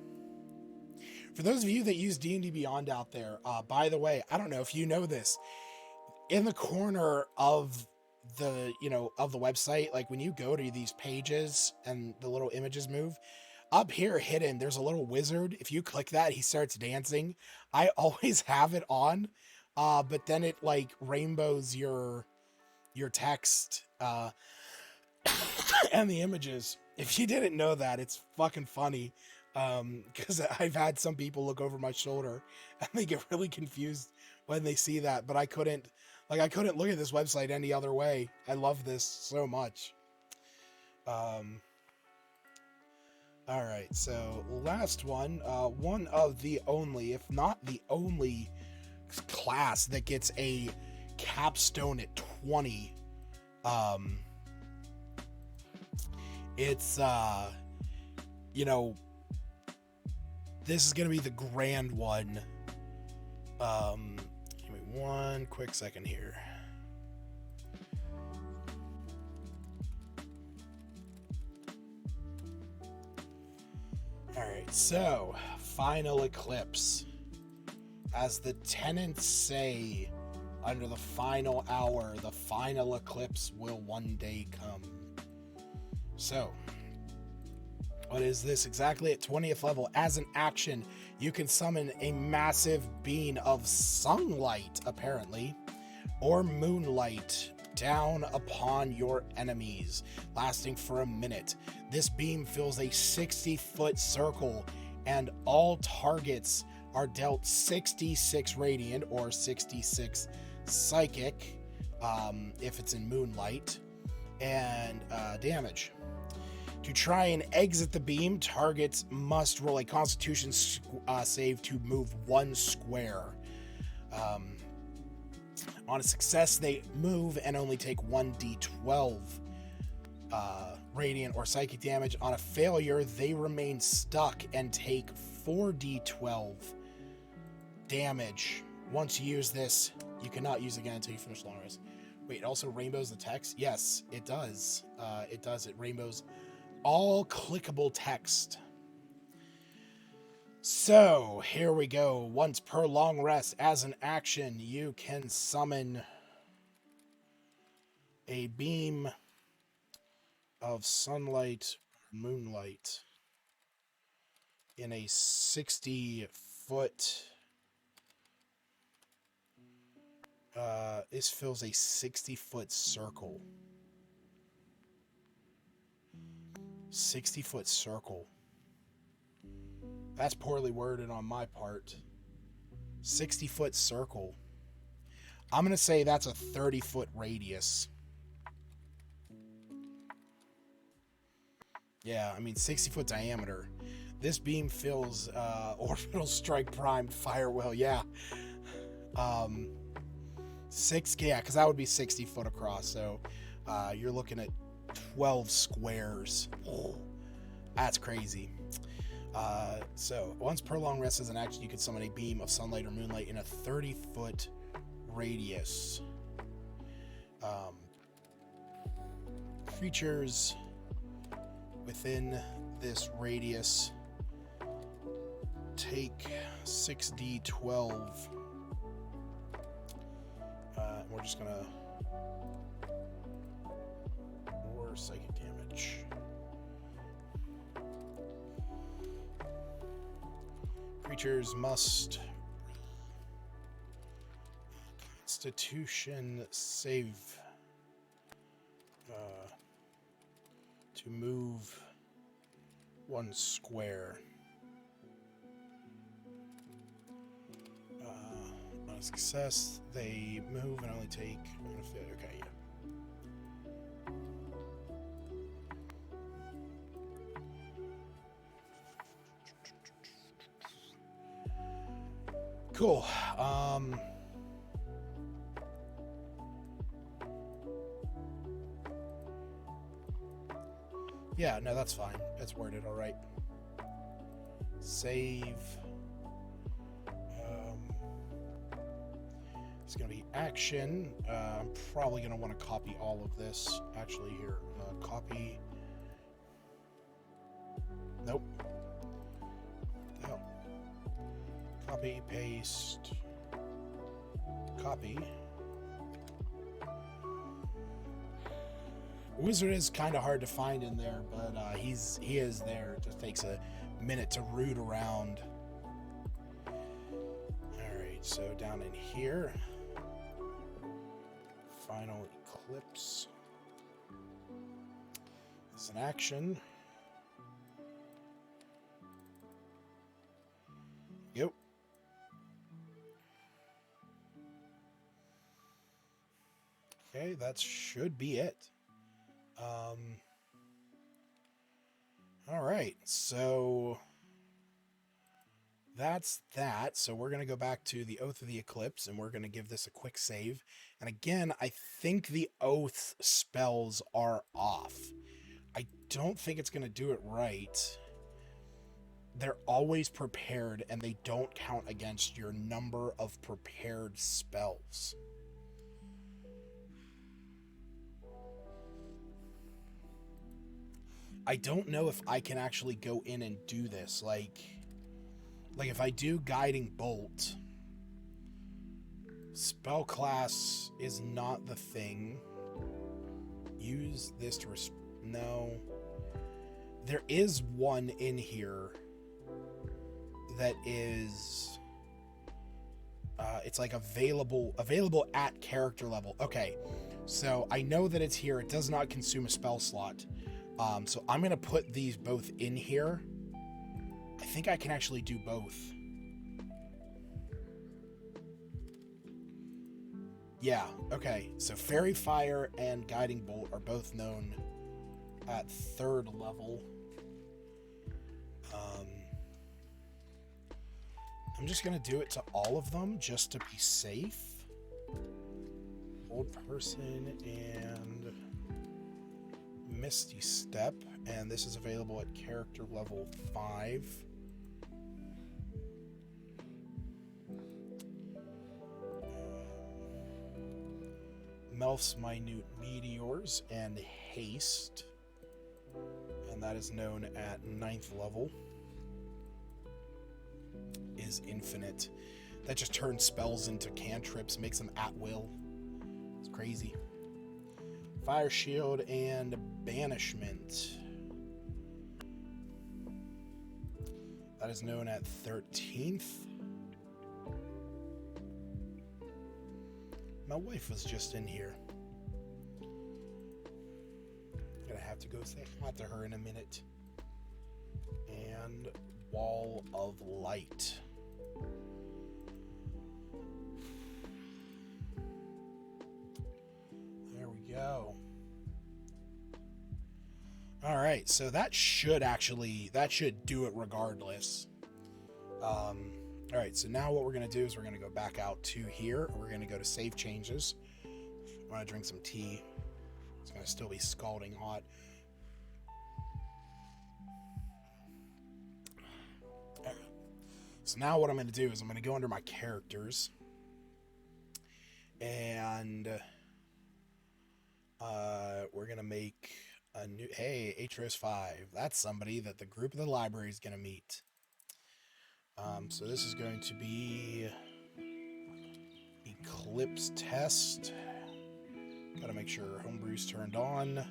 For those of you that use D&D Beyond out there, by the way, I don't know if you know this, in the corner of the, you know, of the website, like when you go to these pages and the little images move, up here hidden, there's a little wizard. If you click that, he starts dancing. I always have it on, but then it like rainbows your text and the images. If you didn't know that, it's fucking funny. Because I've had some people look over my shoulder and they get really confused when they see that, but I couldn't look at this website any other way. I love this so much. All right, so last one, one of the only, if not the only class that gets a capstone at 20. It's, you know, this is going to be the grand one. Give me one quick second here. All right, so Final Eclipse. As the tenants say, under the final hour, the final eclipse will one day come. So, what is this exactly? At 20th level, as an action, you can summon a massive beam of sunlight, apparently, or moonlight down upon your enemies, lasting for a minute. This beam fills a 60-foot circle, and all targets are dealt 66 radiant or 66 psychic, if it's in moonlight, and damage. To try and exit the beam, targets must roll a Constitution save to move 1 square. On a success, they move and only take 1d12 radiant or psychic damage. On a failure, they remain stuck and take 4d12 damage. Once you use this, you cannot use it again until you finish the long rest. Wait, it also rainbows the text? Yes, it does. It rainbows all clickable text. So, here we go. Once per long rest, as an action, you can summon a beam of sunlight or moonlight in a 60-foot... this fills a 60-foot circle. 60-foot circle. That's poorly worded on my part. 60-foot circle. I'm going to say that's a 30-foot radius. Yeah, I mean 60-foot diameter. This beam fills orbital strike primed fire well. Yeah. Yeah, because that would be 60 foot across. So you're looking at 12 squares. Oh, that's crazy. So once per long rest as an action, you can summon a beam of sunlight or moonlight in a 30-foot radius. Creatures within this radius take 6d12. We're just gonna or psychic damage. Creatures must Constitution save to move 1 square. On a success, they move and only take. Okay, yeah. Cool. Yeah, no, that's fine. That's worded all right. Save. It's going to be action. I'm probably going to want to copy all of this. Actually, here. Copy. Nope. Oh. Copy, paste. Copy. Wizard is kind of hard to find in there, but he is there. It just takes a minute to root around. Alright, so down in here. Final Eclipse. It's an action. Yep. Okay, that should be it. All right, so that's that. So we're going to go back to the Oath of the Eclipse, and we're going to give this a quick save. And again, I think the Oath spells are off. I don't think it's going to do it right. They're always prepared, and they don't count against your number of prepared spells. I don't know if I can actually go in and do this. Like if I do Guiding Bolt, spell class is not the thing. Use this to no. There is one in here that is it's like available at character level. Okay, so I know that it's here. It does not consume a spell slot. So I'm going to put these both in here. I think I can actually do both. Yeah, okay. So Fairy Fire and Guiding Bolt are both known at 3rd level. I'm just going to do it to all of them just to be safe. Old Person and Misty Step, and this is available at character level 5. Melf's Minute Meteors and Haste, and that is known at 9th level. Is Infinite. That just turns spells into cantrips, makes them at will. It's crazy. Fire Shield and Banishment. That is known at 13th. My wife was just in here. Gonna have to go say hi to her in a minute. And Wall of Light. There we go. All right, so that should do it regardless. All right, so now what we're going to do is we're going to go back out to here. We're going to go to Save Changes. I'm going to drink some tea. It's going to still be scalding hot. So now what I'm going to do is I'm going to go under my characters. And we're going to make a new... Hey, Atros 5. That's somebody that the group of the library is going to meet. So this is going to be Eclipse Test. Got to make sure Homebrew's turned on.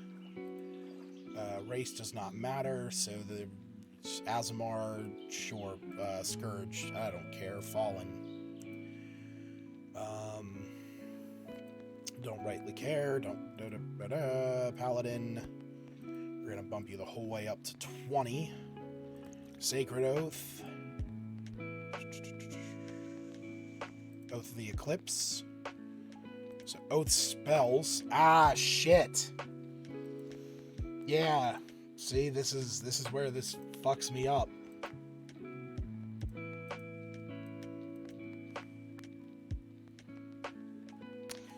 Race does not matter, so the Azamar, sure. Scourge, I don't care. Fallen. Don't rightly care. Paladin. We're going to bump you the whole way up to 20. Sacred Oath. Oath of the Eclipse. So Oath spells. Ah, shit. Yeah. See, this is where this fucks me up.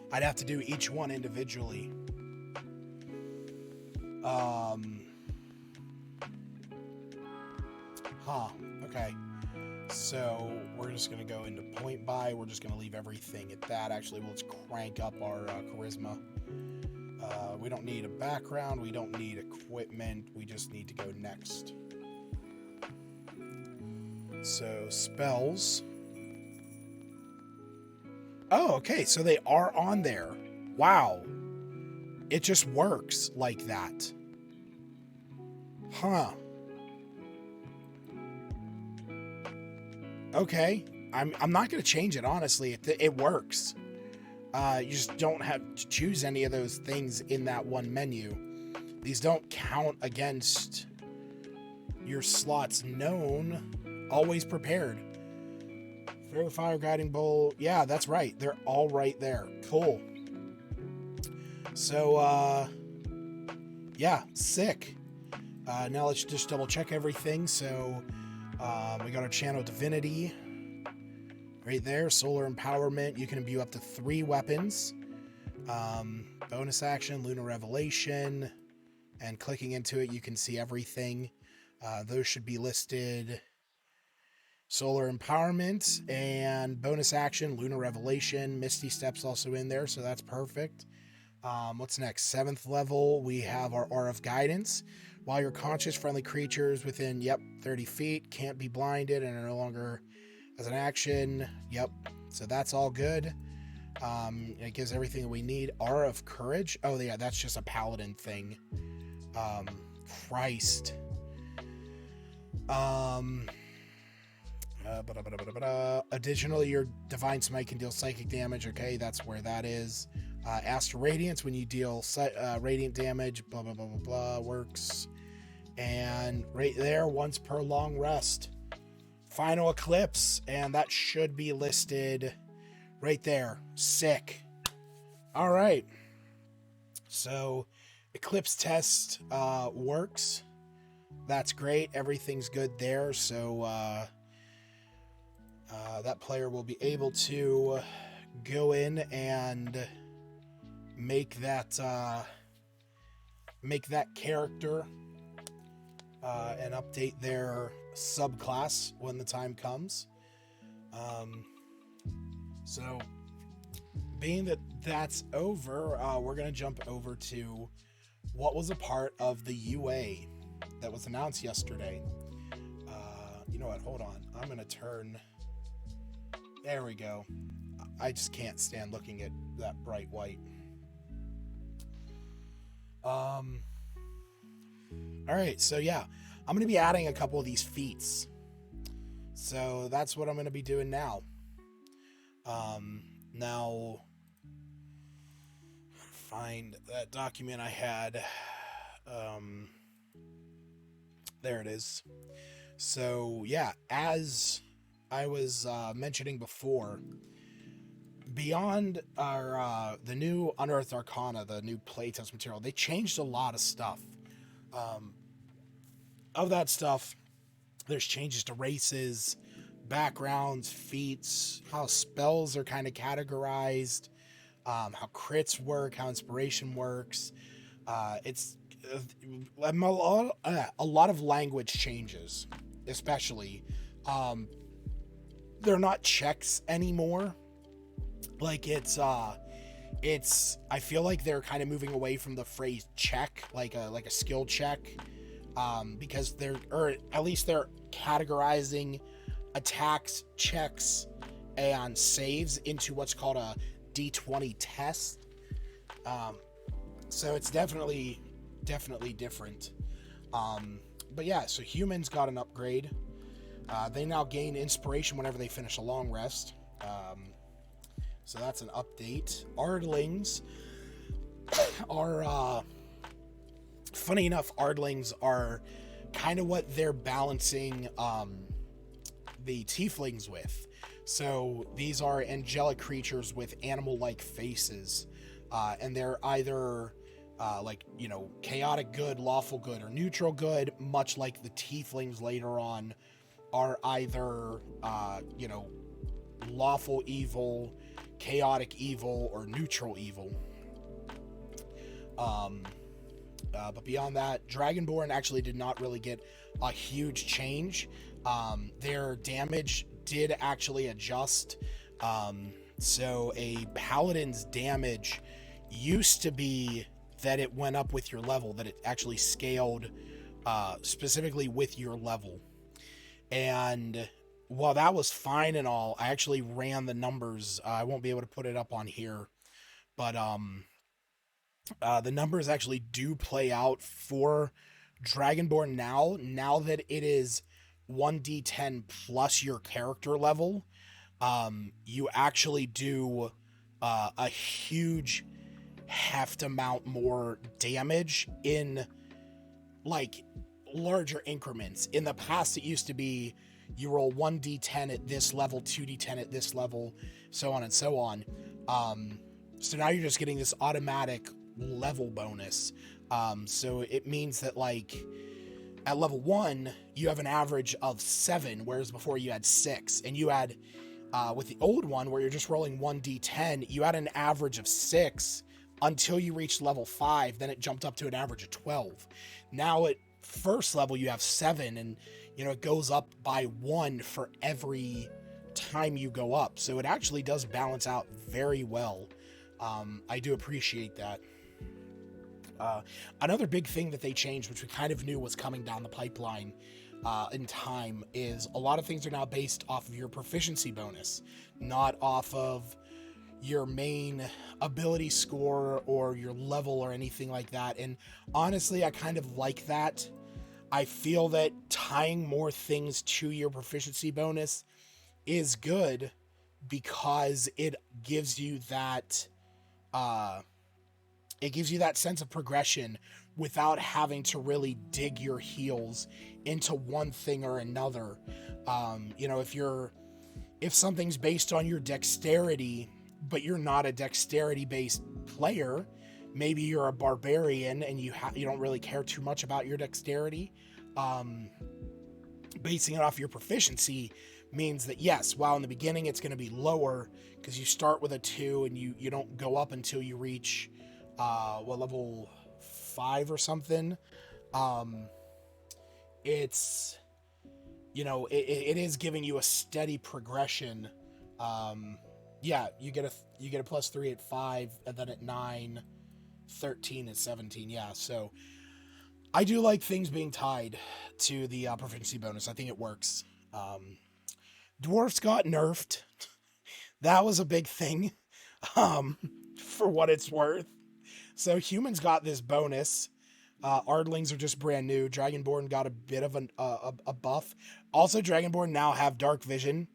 I'd have to do each one individually. Huh. Okay. So we're just going to go into point buy. We're just going to leave everything at that. Actually, let's crank up our charisma. We don't need a background. We don't need equipment. We just need to go next. So spells. Oh, okay. So they are on there. Wow. It just works like that. Huh. Okay. I'm not going to change it, honestly. It works. You just don't have to choose any of those things in that one menu. These don't count against your slots known. Always prepared. Fair Fire Guiding Bowl. Yeah, that's right. They're all right there. Cool. So, yeah, sick. Now let's just double check everything. So, we got our Channel Divinity right there. Solar Empowerment. You can imbue up to 3 weapons. Bonus action, Lunar Revelation. And clicking into it, you can see everything. Those should be listed. Solar Empowerment and bonus action, Lunar Revelation. Misty Step's also in there, so that's perfect. What's next? 7th level, we have our Aura of Guidance. While you're conscious, friendly creatures within, 30 feet can't be blinded and are no longer as an action. Yep, so that's all good. It gives everything that we need. Aura of Courage. Oh, yeah, that's just a paladin thing. Christ. Additionally, your Divine Smite can deal psychic damage. Okay, that's where that is. Astral Radiance, when you deal radiant damage, blah, blah, blah, blah, blah, works. And right there, once per long rest. Final Eclipse, and that should be listed right there. Sick. All right. So, Eclipse test works. That's great. Everything's good there. So, that player will be able to go in and make that character and update their subclass when the time comes. So being that that's over, we're going to jump over to what was a part of the UA that was announced yesterday. You know what? Hold on. I'm going to turn... There we go. I just can't stand looking at that bright white. All right, so yeah, I'm going to be adding a couple of these feats. So that's what I'm going to be doing now. Now, find that document I had. There it is. So yeah, as I was mentioning before, beyond our the new Unearthed Arcana, the new playtest material, they changed a lot of stuff. Of that stuff, there's changes to races, backgrounds, feats, how spells are kind of categorized, how crits work, how inspiration works. It's a lot of language changes, especially. They're not checks anymore. Like I feel like they're kind of moving away from the phrase check, like a skill check, because or at least they're categorizing attacks, checks, and saves into what's called a D20 test. So it's definitely different. But yeah, so humans got an upgrade. They now gain inspiration whenever they finish a long rest. So that's an update. Ardlings are, funny enough, Ardlings are kind of what they're balancing the tieflings with. So these are angelic creatures with animal-like faces. And they're either chaotic good, lawful good, or neutral good, much like the tieflings later on are either, lawful evil, chaotic evil, or neutral evil. But beyond that, Dragonborn actually did not really get a huge change. Their damage did actually adjust. So a paladin's damage used to be that it went up with your level, that it actually scaled specifically with your level. And while that was fine and all, I actually ran the numbers. I won't be able to put it up on here, but the numbers actually do play out for Dragonborn now that it is 1d10 plus your character level. You actually do a huge heft amount more damage in like larger increments. In the past, it used to be you roll 1d10 at this level, 2d10 at this level, so on and so on. So now you're just getting this automatic level bonus. So it means that like at level 1, you have an average of 7, whereas before you had 6. And you had, with the old one, where you're just rolling 1d10, you had an average of 6 until you reached level 5. Then it jumped up to an average of 12. Now at first level, you have 7, and it goes up by 1 for every time you go up. So it actually does balance out very well. I do appreciate that. Another big thing that they changed, which we kind of knew was coming down the pipeline in time, is a lot of things are now based off of your proficiency bonus, not off of your main ability score or your level or anything like that. And honestly, I kind of like that. I feel that tying more things to your proficiency bonus is good because it gives you that sense of progression without having to really dig your heels into one thing or another. If something's based on your dexterity, but you're not a dexterity-based player, maybe you're a barbarian and you don't really care too much about your dexterity. Basing it off your proficiency means that yes, while in the beginning it's going to be lower because you start with a 2 and you don't go up until you reach level 5 or something. It's it is giving you a steady progression. You get a plus 3 at 5, and then at 9, 13 at 17. Yeah, so I do like things being tied to the proficiency bonus. I think it works. Dwarfs got nerfed. That was a big thing, for what it's worth. So humans got this bonus. Ardlings are just brand new. Dragonborn got a bit of a buff. Also, Dragonborn now have dark vision.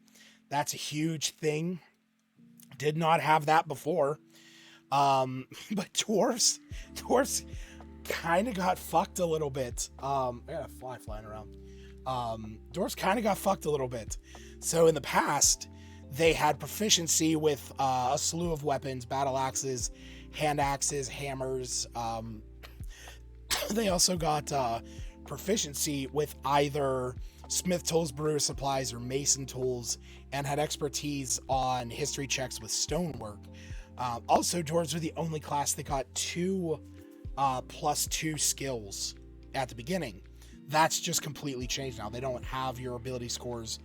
That's a huge thing. Did not have that before. But dwarves kind of got fucked a little bit. I got a fly flying around. Dwarves kind of got fucked a little bit. So in the past, they had proficiency with a slew of weapons, battle axes, hand axes, hammers. They also got proficiency with either smith tools, brewer supplies, or mason tools, and had expertise on history checks with stonework. Also, dwarves were the only class that got 2 +2 skills at the beginning. That's just completely changed now. They don't have your ability scores,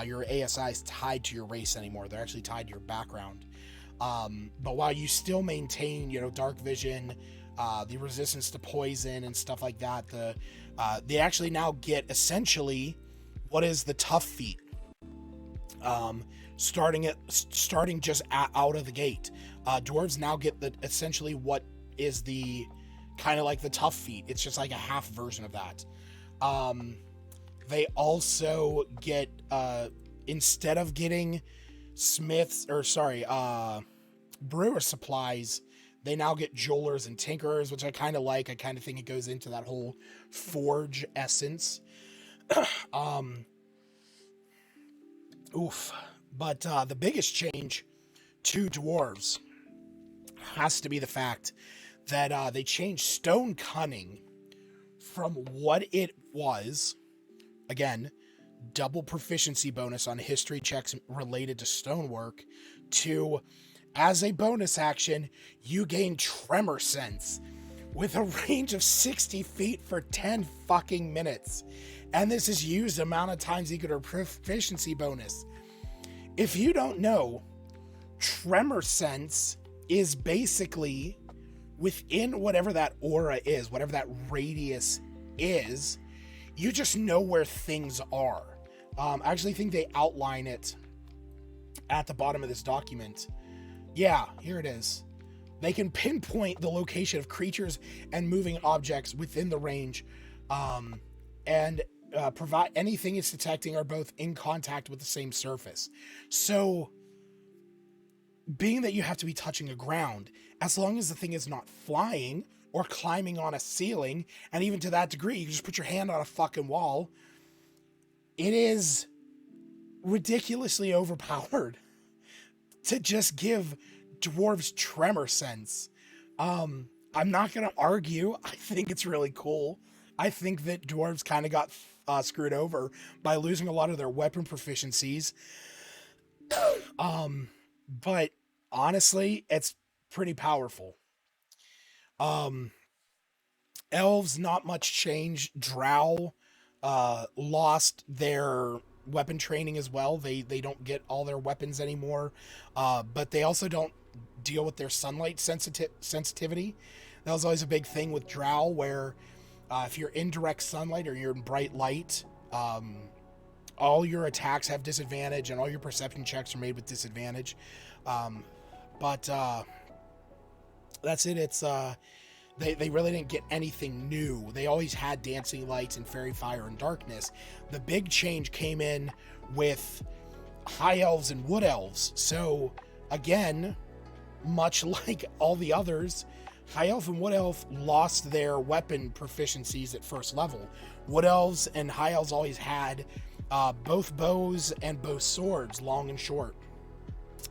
your ASIs tied to your race anymore. They're actually tied to your background. But while you still maintain, dark vision, the resistance to poison and stuff like that, they actually now get essentially what is the tough feat. Starting just out of the gate. Dwarves now get essentially what is the kind of like the tough feat. It's just like a half version of that. They also get, instead of getting brewer supplies, they now get jewelers and tinkerers, which I kind of like. I kind of think it goes into that whole forge essence. But the biggest change to dwarves has to be the fact that they changed stone cunning from what it was, again, double proficiency bonus on history checks related to stonework, to, as a bonus action, you gain tremor sense, with a range of 60 feet for 10 fucking minutes. And this is used the amount of times equal to a proficiency bonus. If you don't know, Tremor Sense is basically within whatever that aura is, whatever that radius is, you just know where things are. I actually think they outline it at the bottom of this document. Yeah, here it is. They can pinpoint the location of creatures and moving objects within the range, and provide anything it's detecting are both in contact with the same surface. So, being that you have to be touching the ground, as long as the thing is not flying or climbing on a ceiling, and even to that degree, you can just put your hand on a fucking wall, it is ridiculously overpowered to just give dwarves Tremor Sense. I'm not going to argue. I think it's really cool. I think that dwarves kind of got screwed over by losing a lot of their weapon proficiencies. But honestly, it's pretty powerful. Elves, not much change. Drow lost their weapon training as well. They don't get all their weapons anymore, but they also don't deal with their sunlight sensitivity. That was always a big thing with Drow, where if you're in direct sunlight or you're in bright light, all your attacks have disadvantage and all your perception checks are made with disadvantage. But that's it. It's they really didn't get anything new. They always had dancing lights and fairy fire and darkness. The big change came in with high elves and wood elves. So again, much like all the others, high elf and wood elf lost their weapon proficiencies at first level. Wood elves and high elves always had both bows and both swords, long and short.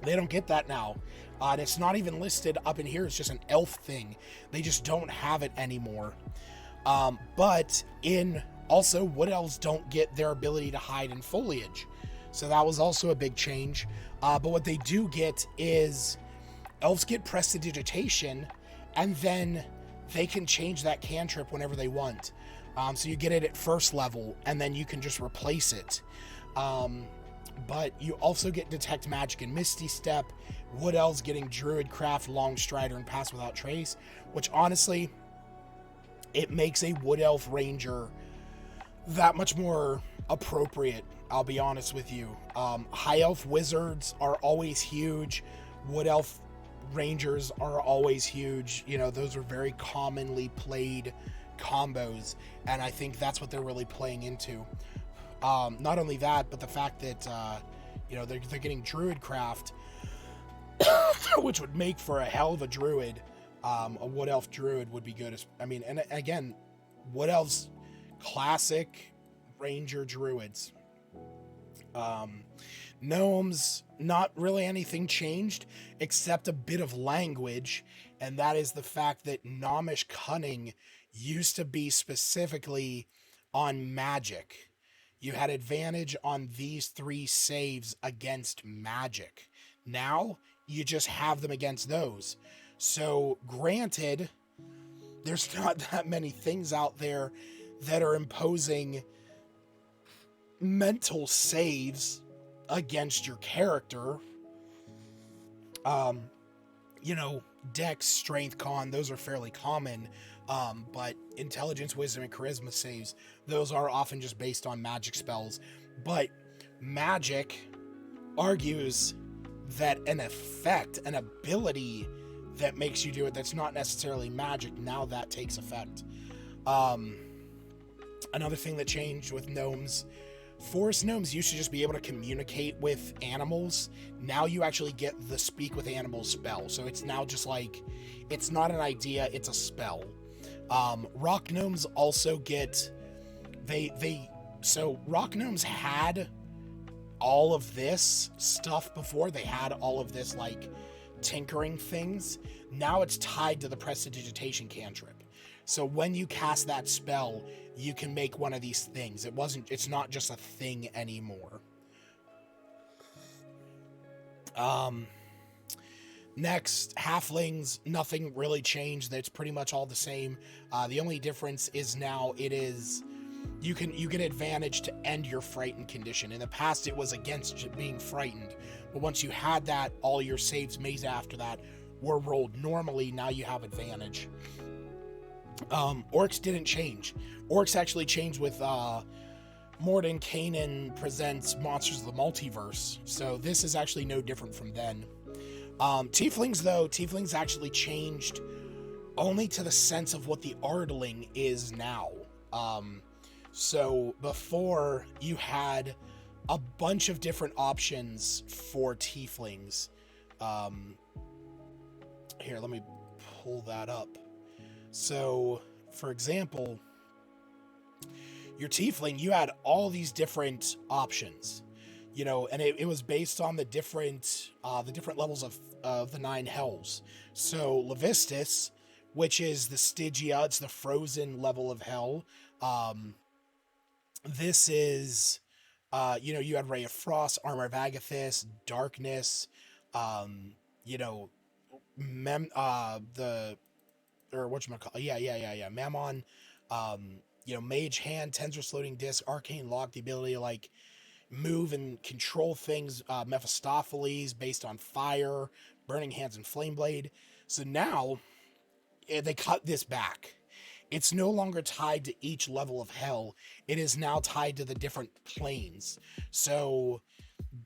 They don't get that now. And it's not even listed up in here. It's just an elf thing. They just don't have it anymore. But in also, wood elves don't get their ability to hide in foliage. So that was also a big change. But what they do get is elves get prestidigitation, and then they can change that cantrip whenever they want. So you get it at first level, and then you can just replace it. But you also get Detect Magic and Misty Step. Wood Elves getting Druidcraft, Long Strider, and Pass Without Trace, which honestly, it makes a Wood Elf Ranger that much more appropriate, I'll be honest with you. High Elf Wizards are always huge. Wood Elf Rangers are always huge. You know, those are very commonly played combos, and I think that's what they're really playing into. Not only that, but the fact that they're getting Druidcraft, which would make for a hell of a druid. A Wood Elf Druid would be good. And again, Wood Elves, classic Ranger Druids. Gnomes, not really anything changed except a bit of language, and that is the fact that Gnomish Cunning used to be specifically on magic. You had advantage on these 3 saves against magic. Now, you just have them against those. So, granted, there's not that many things out there that are imposing mental saves against your character. Dex, Strength, Con, those are fairly common. But Intelligence, Wisdom, and Charisma saves, those are often just based on magic spells. But magic argues that an effect, an ability that makes you do it that's not necessarily magic, now that takes effect. Another thing that changed with gnomes, forest gnomes used to just be able to communicate with animals. Now you actually get the Speak with Animals spell. So it's now just like, it's not an idea, it's a spell. Rock gnomes also get, so rock gnomes had all of this stuff before. They had all of this like tinkering things. Now it's tied to the prestidigitation cantrip. So when you cast that spell, you can make one of these things. It's not just a thing anymore. Next, halflings, nothing really changed. It's pretty much all the same. The only difference is now you get advantage to end your frightened condition. In the past, it was against being frightened, but once you had that, all your saves made after that were rolled normally. Now you have advantage. Orcs didn't change. Orcs actually changed with Morden Kanan presents Monsters of the Multiverse, so this is actually no different from then. Tieflings actually changed only to the sense of what the Ardling is now. So before, you had a bunch of different options for tieflings. Here, let me pull that up. So, for example, your tiefling, you had all these different options, and it was based on the different levels of the 9 hells. So Levistus, which is the Stygia, it's the frozen level of hell. This is, you had Ray of Frost, Armor of Agathis, Darkness, Mammon, Mage Hand, Tensor Floating Disc, Arcane Lock, the ability to, like, move and control things, Mephistopheles, based on fire, Burning Hands, and Flame Blade. So now, they cut this back. It's no longer tied to each level of hell. It is now tied to the different planes. So,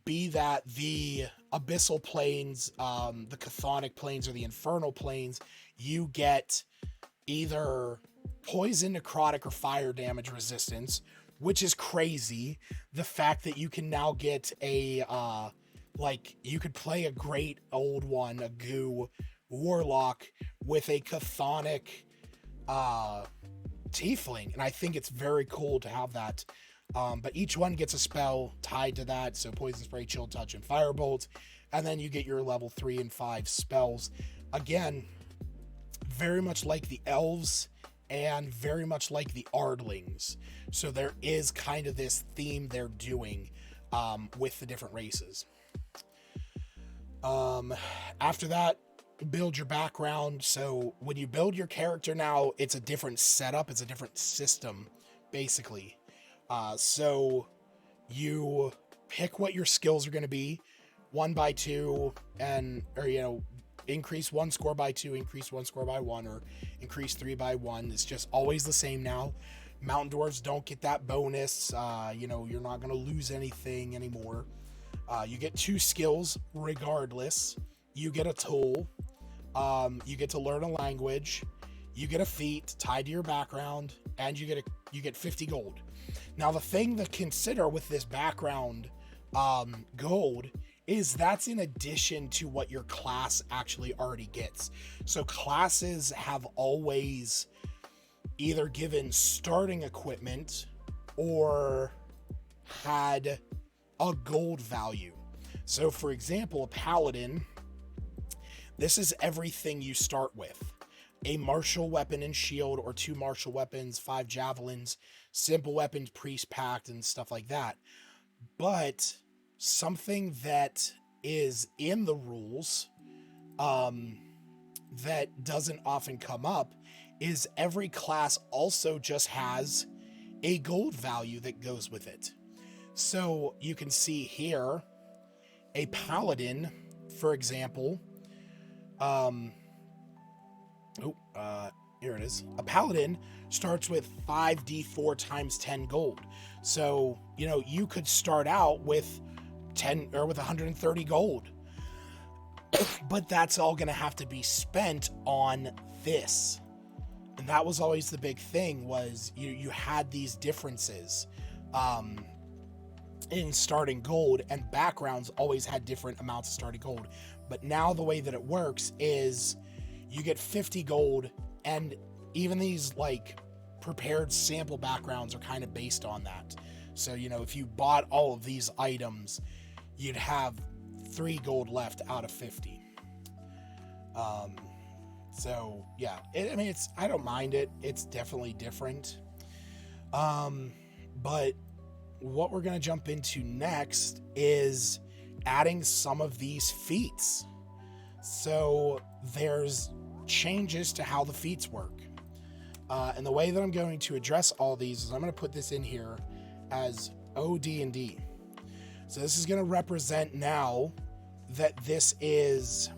be that the abyssal planes, the chthonic planes, or the infernal planes, you get either poison, necrotic, or fire damage resistance, which is crazy. The fact that you can now get you could play a great old one, a goo warlock, with a chthonic tiefling, and I think it's very cool to have that. But each one gets a spell tied to that, so Poison Spray, Chill Touch, and Firebolt, and then you get your level 3 and 5 spells. Again, very much like the Elves, and very much like the Ardlings. So there is kind of this theme they're doing with the different races. After that, build your background. So when you build your character now, it's a different setup, it's a different system, basically. So you pick what your skills are going to be, 1 by 2, increase 1 score by 2, increase 1 score by 1, or increase 3 by 1. It's just always the same now. Mountain Dwarves don't get that bonus. You're not going to lose anything anymore. You get 2 skills regardless. You get a tool. You get to learn a language. You get a feat tied to your background, and you get 50 gold. Now, the thing to consider with this background gold is that's in addition to what your class actually already gets. So classes have always either given starting equipment or had a gold value. So, for example, a paladin, this is everything you start with. A martial weapon and shield, or 2 martial weapons, 5 javelins, simple weapons, priest pact, and stuff like that. But something that is in the rules that doesn't often come up is every class also just has a gold value that goes with it. So you can see here, a paladin, for example, here it is. A paladin starts with 5d4 times 10 gold. So, you could start out with 10 or with 130 gold. But that's all going to have to be spent on this. And that was always the big thing, was you had these differences in starting gold, and backgrounds always had different amounts of starting gold. But now the way that it works is you get 50 gold, and even these prepared sample backgrounds are kind of based on that. So, if you bought all of these items, you'd have 3 gold left out of 50. So yeah, I don't mind it. It's definitely different. But what we're going to jump into next is adding some of these feats. So there's changes to how the feats work. And the way that I'm going to address all these is I'm going to put this in here as OD&D. So this is going to represent now that this is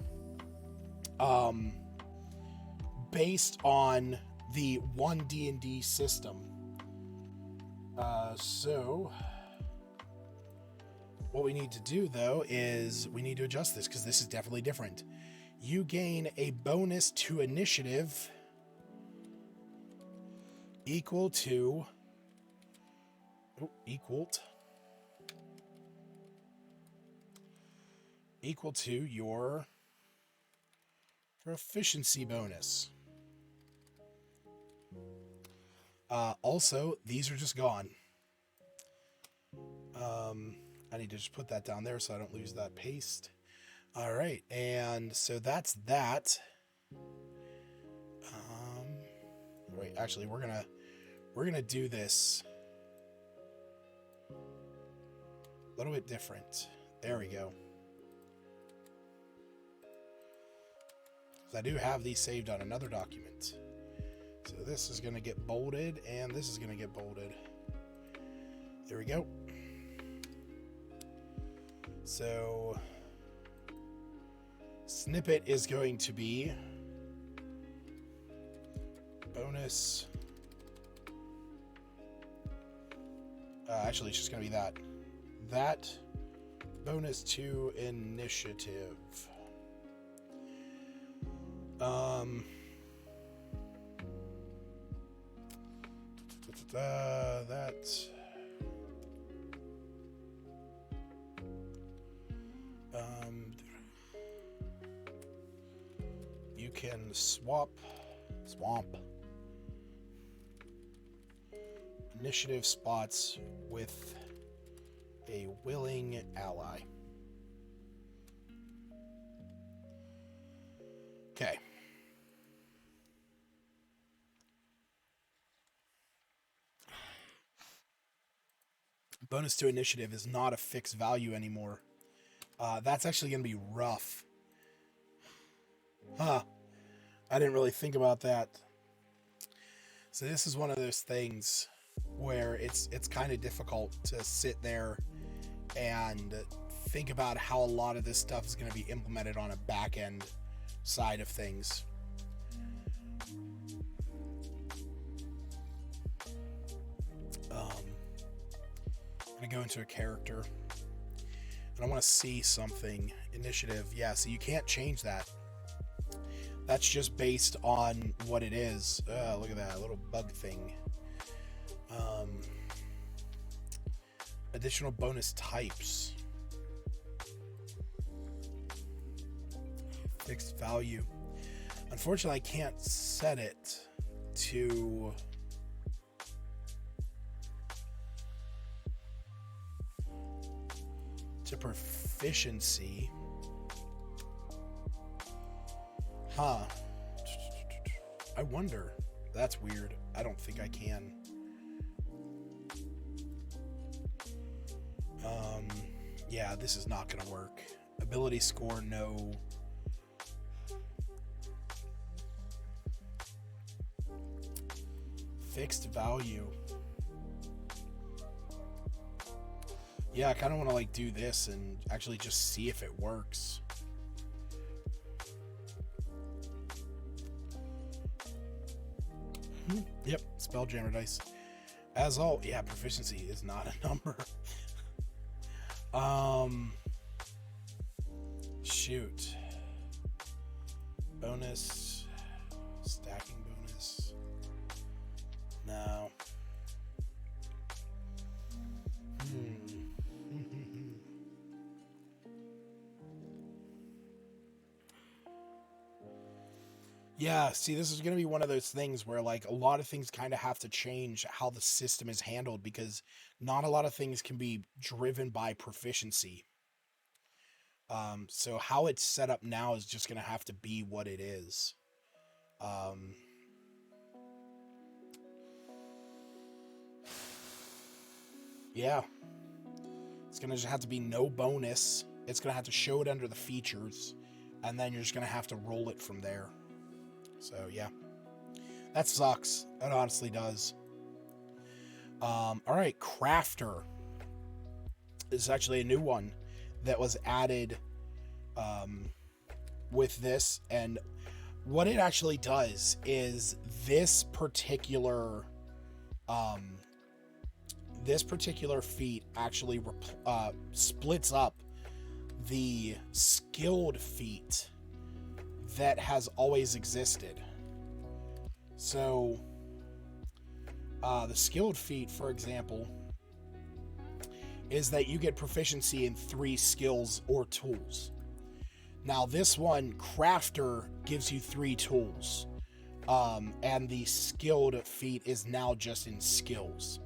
based on the 1D&D system. So what we need to do, though, is we need to adjust this because this is definitely different. You gain a bonus to initiative equal to your proficiency bonus. Also, these are just gone. I need to just put that down there so I don't lose that paste. All right, and so that's that. Wait, actually, we're gonna do this a little bit different. There we go. I do have these saved on another document. So this is going to get bolded, and this is going to get bolded. There we go. So snippet is going to be bonus. Actually, it's just going to be that bonus to initiative. You can swamp initiative spots with a willing ally. Okay. Bonus to initiative is not a fixed value anymore. That's actually going to be rough. Huh. I didn't really think about that. So this is one of those things where it's kind of difficult to sit there and think about how a lot of this stuff is going to be implemented on a back end side of things. I'm going to go into a character and I want to see something. Initiative. Yeah, so you can't change that. That's just based on what it is. Look at that little bug thing. Additional bonus types. Fixed value. Unfortunately, I can't set it to proficiency. Huh. I wonder. That's weird. I don't think I can. Yeah, this is not going to work. Ability score, no. Fixed value. Yeah, I kind of want to do this and actually just see if it works. Yep, Spelljammer dice. As all, yeah, proficiency is not a number. Shoot. Bonus. Stacking bonus. No. Yeah, see, this is going to be one of those things where, a lot of things kind of have to change how the system is handled because not a lot of things can be driven by proficiency. So how it's set up now is just going to have to be what it is. Yeah. It's going to just have to be no bonus. It's going to have to show it under the features. and then you're just going to have to roll it from there. So, yeah. That sucks. It honestly does. Alright, Crafter. This is actually a new one that was added with this, and what it actually does is this particular feat actually splits up the skilled feat that has always existed. So the skilled feat, for example, is that you get proficiency in 3 skills or tools. Now this one, Crafter, gives you 3 tools, and the skilled feat is now just in skills.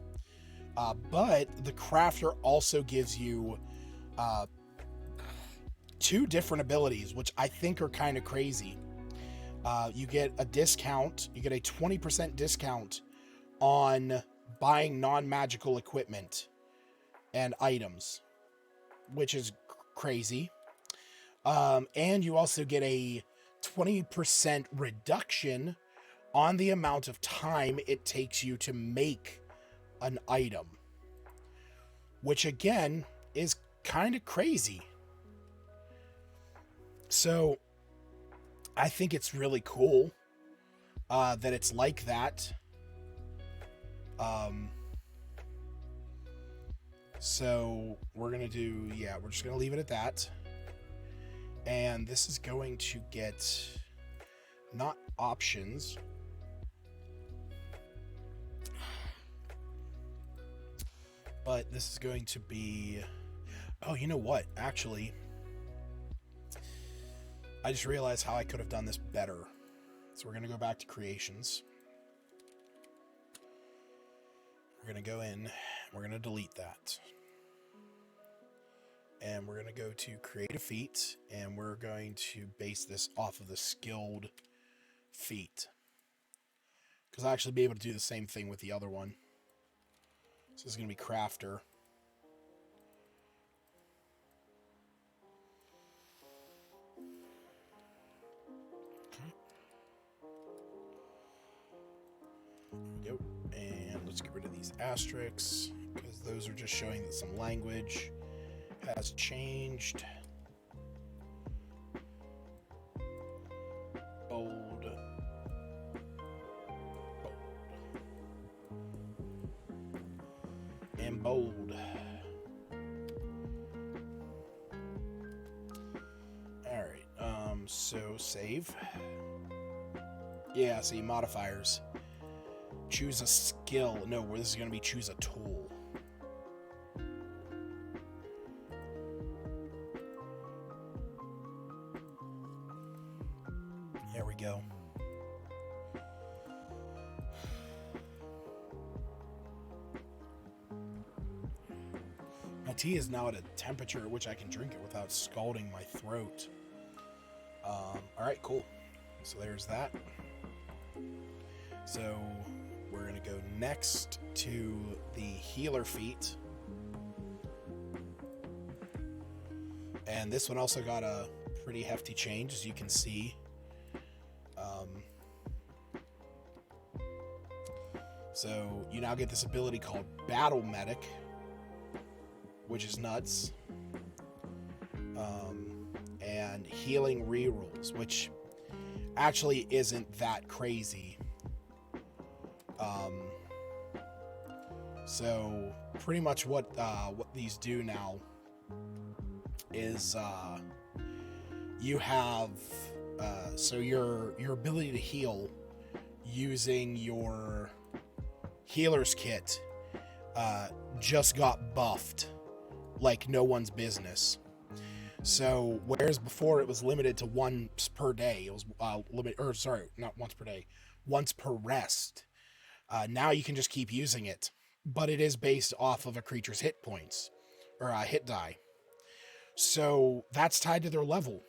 But the Crafter also gives you 2 different abilities, which I think are kind of crazy. You get a discount, you get a 20% discount on buying non-magical equipment and items, which is crazy. And you also get a 20% reduction on the amount of time it takes you to make an item, which again is kind of crazy. So I think it's really cool that it's like that. So we're going to do, we're just going to leave it at that. And this is going to get not options, but this is going to be, oh, you know what? Actually, I just realized how I could have done this better. So we're going to go back to creations. We're going to go in, we're going to delete that. And we're going to go to create a feat, and we're going to base this off of the skilled feat. Because I'll actually be able to do the same thing with the other one. So this is going to be Crafter. There we go. And let's get rid of these asterisks, because those are just showing that some language has changed. Bold. And bold. Alright, so save. Yeah, see, modifiers. Choose a skill. No, this is going to be choose a tool. There we go. My tea is now at a temperature at which I can drink it without scalding my throat. Alright, cool. So there's that. So we're going to go next to the healer feat. And this one also got a pretty hefty change, as you can see. So you now get this ability called Battle Medic, which is nuts. And healing rerolls, which actually isn't that crazy. So pretty much what these do now is you have so your ability to heal using your healer's kit just got buffed like no one's business. So whereas before it was limited to once per day, it was not once per day, once per rest. Now you can just keep using it, but it is based off of a creature's hit points or a hit die. So that's tied to their level.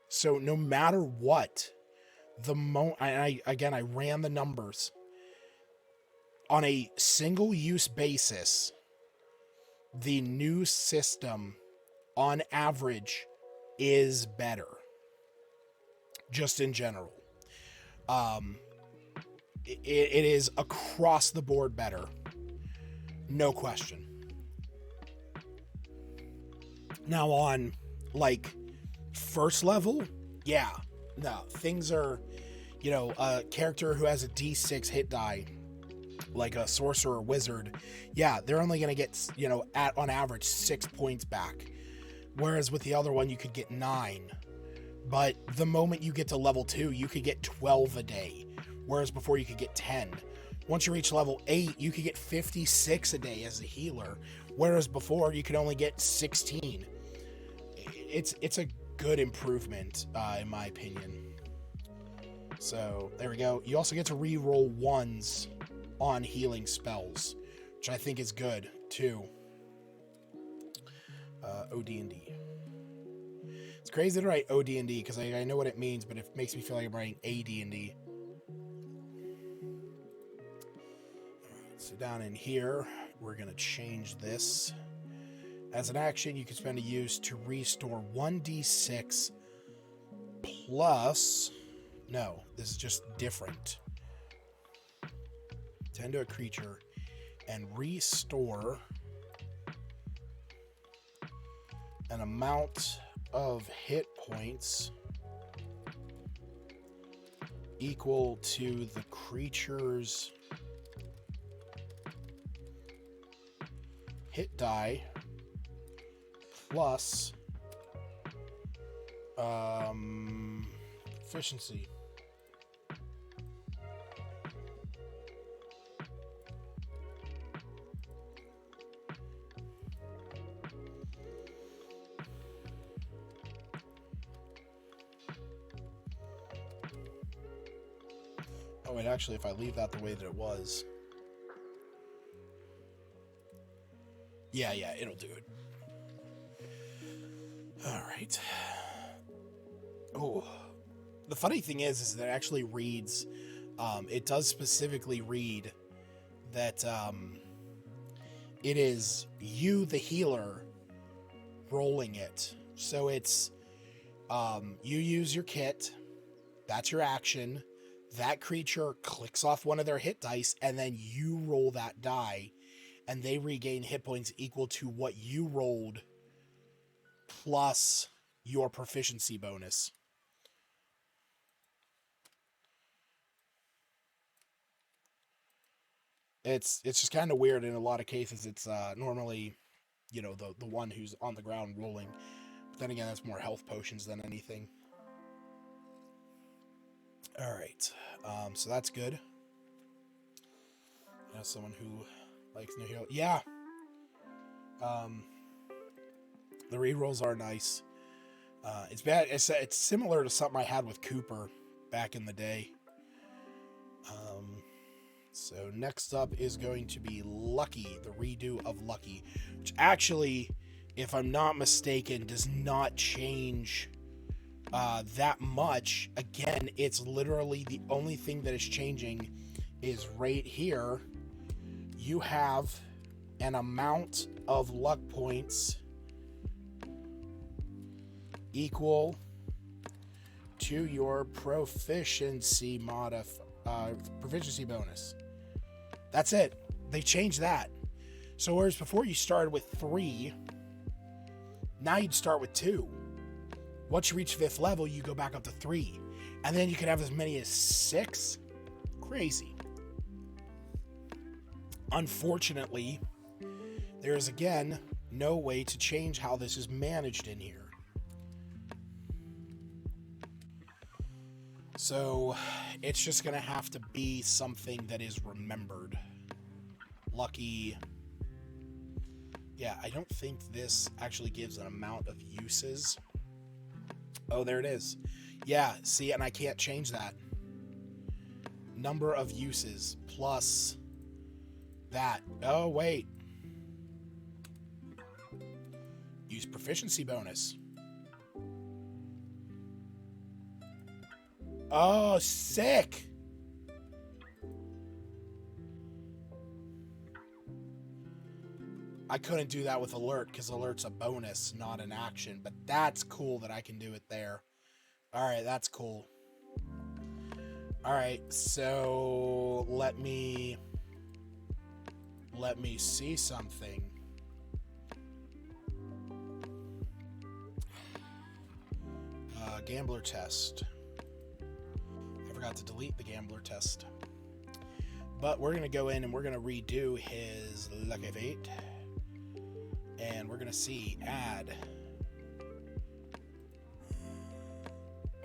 So no matter what, I ran the numbers on a single use basis. The new system on average is better. just in general. It is across the board better. No question. Now on, like, first level, yeah. No, things are, a character who has a D6 hit die, like a sorcerer or wizard, yeah, they're only going to get, on average 6 points back. Whereas with the other one, you could get 9. But the moment you get to level 2, you could get 12 a day. Whereas before you could get 10. Once you reach level 8, you could get 56 a day as a healer. Whereas before you could only get 16. It's a good improvement, in my opinion. So there we go. You also get to re-roll 1s on healing spells, which I think is good too. OD&D. It's crazy to write OD&D because I know what it means, but it makes me feel like I'm writing AD&D. So down in here, we're going to change this. As an action, you can spend a use to restore 1d6 plus... No, this is just different. 10 to a creature and restore an amount of hit points equal to the creature's hit die plus efficiency. Oh wait, actually, if I leave that the way that it was, yeah, it'll do it. All right. Oh, the funny thing is that it actually reads, it does specifically read that it is you, the healer, rolling it. So it's you use your kit, that's your action, that creature clicks off one of their hit dice, and then you roll that die, and they regain hit points equal to what you rolled plus your proficiency bonus. It's just kind of weird. In a lot of cases, it's normally, the one who's on the ground rolling. But then again, that's more health potions than anything. All right, so that's good. Someone who likes new hero. Yeah. The rerolls are nice. It's bad. It's similar to something I had with Cooper back in the day. So next up is going to be Lucky, the redo of Lucky, which actually, if I'm not mistaken, does not change that much. Again, it's literally the only thing that is changing is right here. You have an amount of luck points equal to your proficiency proficiency bonus. That's it. They changed that. So whereas before you started with 3, now you'd start with 2. Once you reach 5th level, you go back up to 3. And then you can have as many as 6. Crazy. Unfortunately, there is again no way to change how this is managed in here. So it's just going to have to be something that is remembered. Lucky. Yeah, I don't think this actually gives an amount of uses. Oh, there it is. Yeah, see, and I can't change that. Number of uses plus that. Oh, wait. Use proficiency bonus. Oh, sick. I couldn't do that with alert because alert's a bonus, not an action, but that's cool that I can do it there. All right, that's cool. Alright, so let me see something. Gambler test. I forgot to delete the gambler test. But we're going to go in and we're going to redo his lucky fate. And we're going to see add.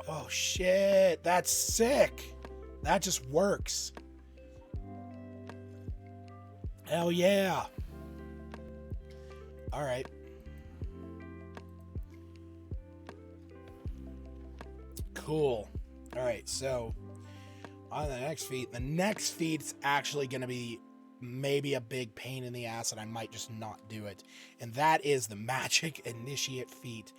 Oh shit, that's sick. That just works. Hell yeah. All right. Cool. All right, so on the next feat's actually going to be maybe a big pain in the ass, and I might just not do it. And that is the Magic Initiate feat.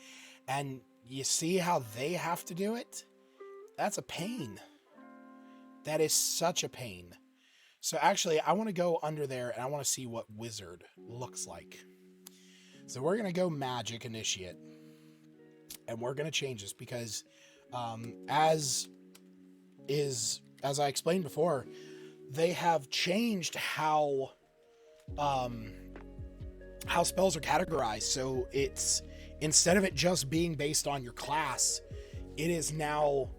And you see how they have to do it? That's a pain. That is such a pain. So actually, I want to go under there, and I want to see what Wizard looks like. So we're going to go Magic Initiate. And we're going to change this because as I explained before, they have changed how spells are categorized. So it's, instead of it just being based on your class, it is now,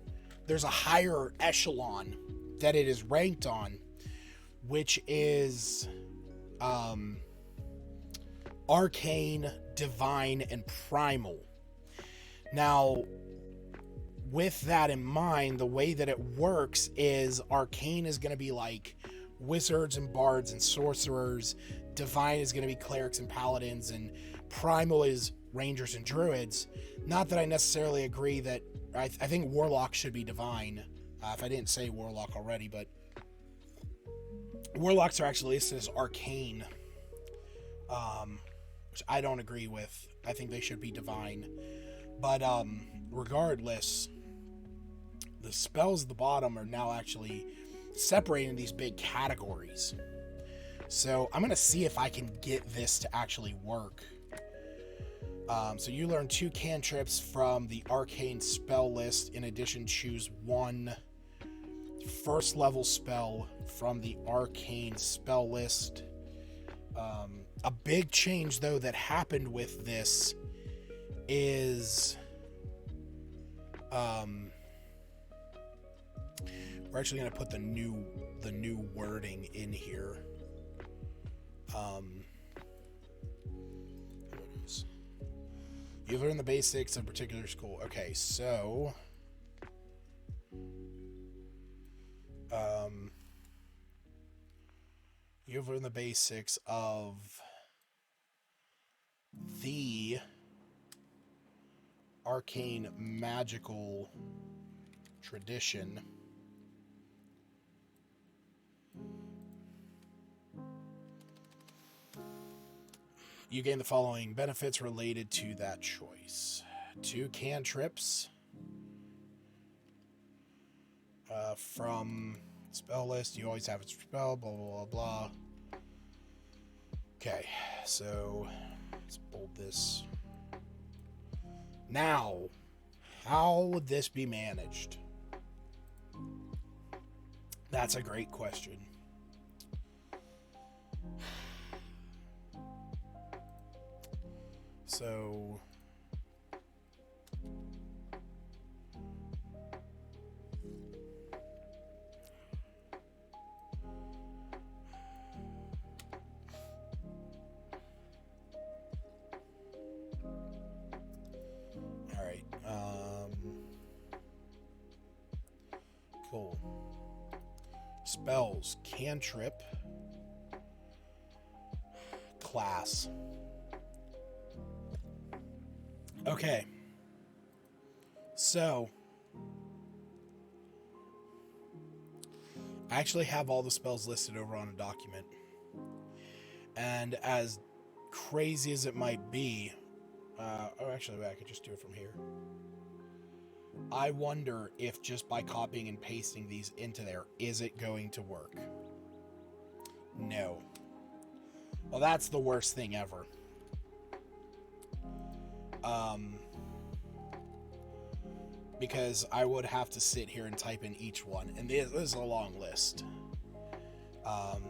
there's a higher echelon that it is ranked on, which is Arcane, Divine, and Primal. Now, with that in mind, the way that it works is Arcane is going to be like wizards and bards and sorcerers. Divine is going to be clerics and paladins, and Primal is rangers and druids. Not that I necessarily agree that, I think warlock should be divine, if I didn't say warlock already, but warlocks are actually listed as arcane, which I don't agree with. I think they should be divine. But regardless, the spells at the bottom are now actually separating these big categories. So I'm going to see if I can get this to actually work. So you learn 2 cantrips from the arcane spell list. In addition, choose 1 first level spell from the arcane spell list. A big change, though, that happened with this is we're actually going to put the new wording in here. You've learned the basics of a particular school. Okay, so you've learned the basics of the arcane magical tradition. You gain the following benefits related to that choice. 2 cantrips from spell list. You always have a spell, blah, blah, blah, blah. Okay, so let's bold this. Now, how would this be managed? That's a great question. So all right, cool. Spells, cantrip, class. Okay, so I actually have all the spells listed over on a document, and as crazy as it might be, actually I could just do it from here. I wonder if just by copying and pasting these into there, is it going to work? No. Well, that's the worst thing ever. because I would have to sit here and type in each one, and this is a long list. I'm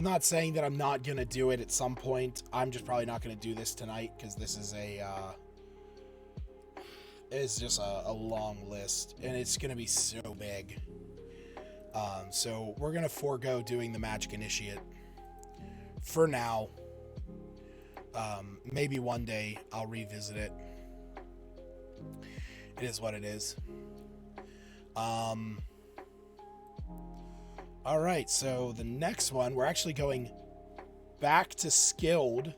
not saying that I'm not going to do it at some point. I'm just probably not going to do this tonight because this is it's just a long list, and it's going to be so big. So we're going to forego doing the Magic Initiate for now. Maybe one day I'll revisit it. It is what it is. All right, so the next one, we're actually going back to skilled,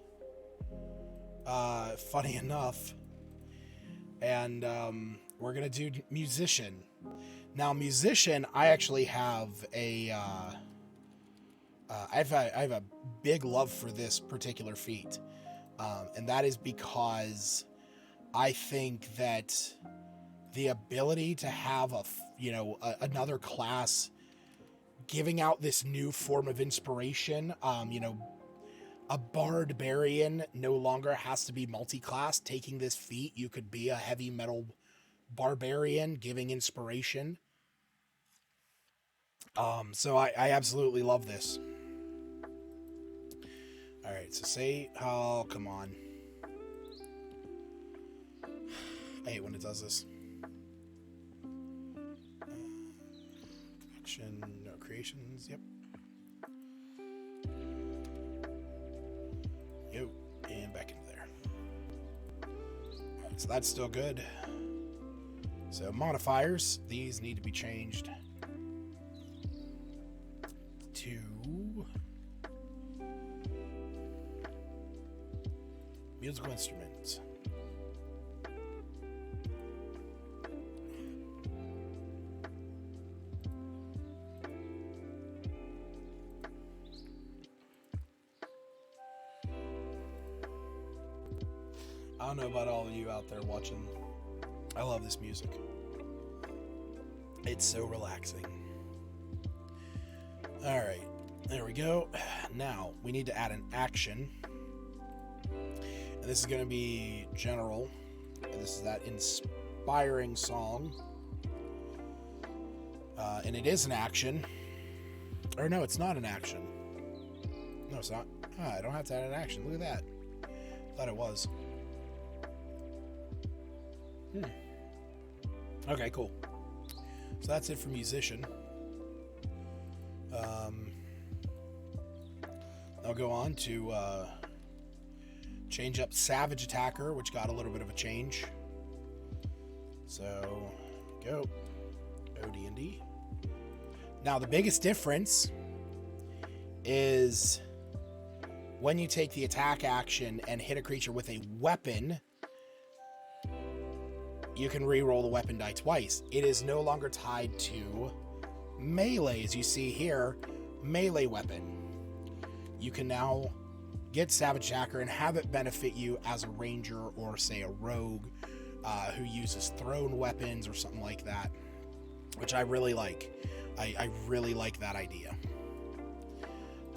funny enough, and we're going to do musician. Now, musician, I actually have I have a big love for this particular feat, and that is because I think that the ability to have another class giving out this new form of inspiration, a barbarian no longer has to be multi-class. Taking this feat, you could be a heavy metal barbarian giving inspiration. So I absolutely love this. All right, so oh, come on. I hate when it does this. No creations, yep. Yo, and back into there. So that's still good. So modifiers, these need to be changed to musical instruments. I don't know about all of you out there watching. I love this music. It's so relaxing. All right, there we go. Now we need to add an action. And this is going to be general. And this is that inspiring song. And it is an action. Or no, it's not an action. No, it's not. I don't have to add an action. Look at that. Thought it was. Okay, cool. So that's it for musician. I'll go on to change up savage attacker, which got a little bit of a change. So go OD&D. Now the biggest difference is when you take the attack action and hit a creature with a weapon, you can re-roll the weapon die twice. It is no longer tied to melee, as you see here, melee weapon. You can now get Savage Attacker and have it benefit you as a ranger or, say, a rogue who uses thrown weapons or something like that, which I really like. I really like that idea.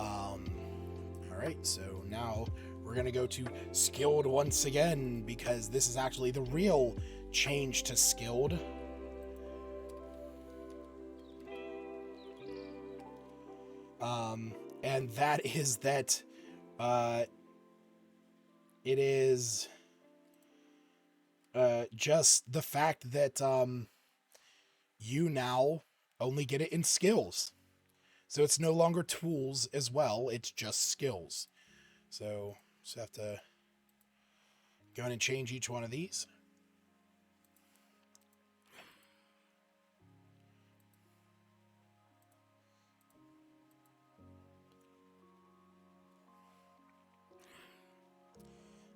All right, so now we're going to go to skilled once again, because this is actually the real change to skilled. And that is that it is just the fact that you now only get it in skills. So it's no longer tools as well, it's just skills. So just have to go in and change each one of these.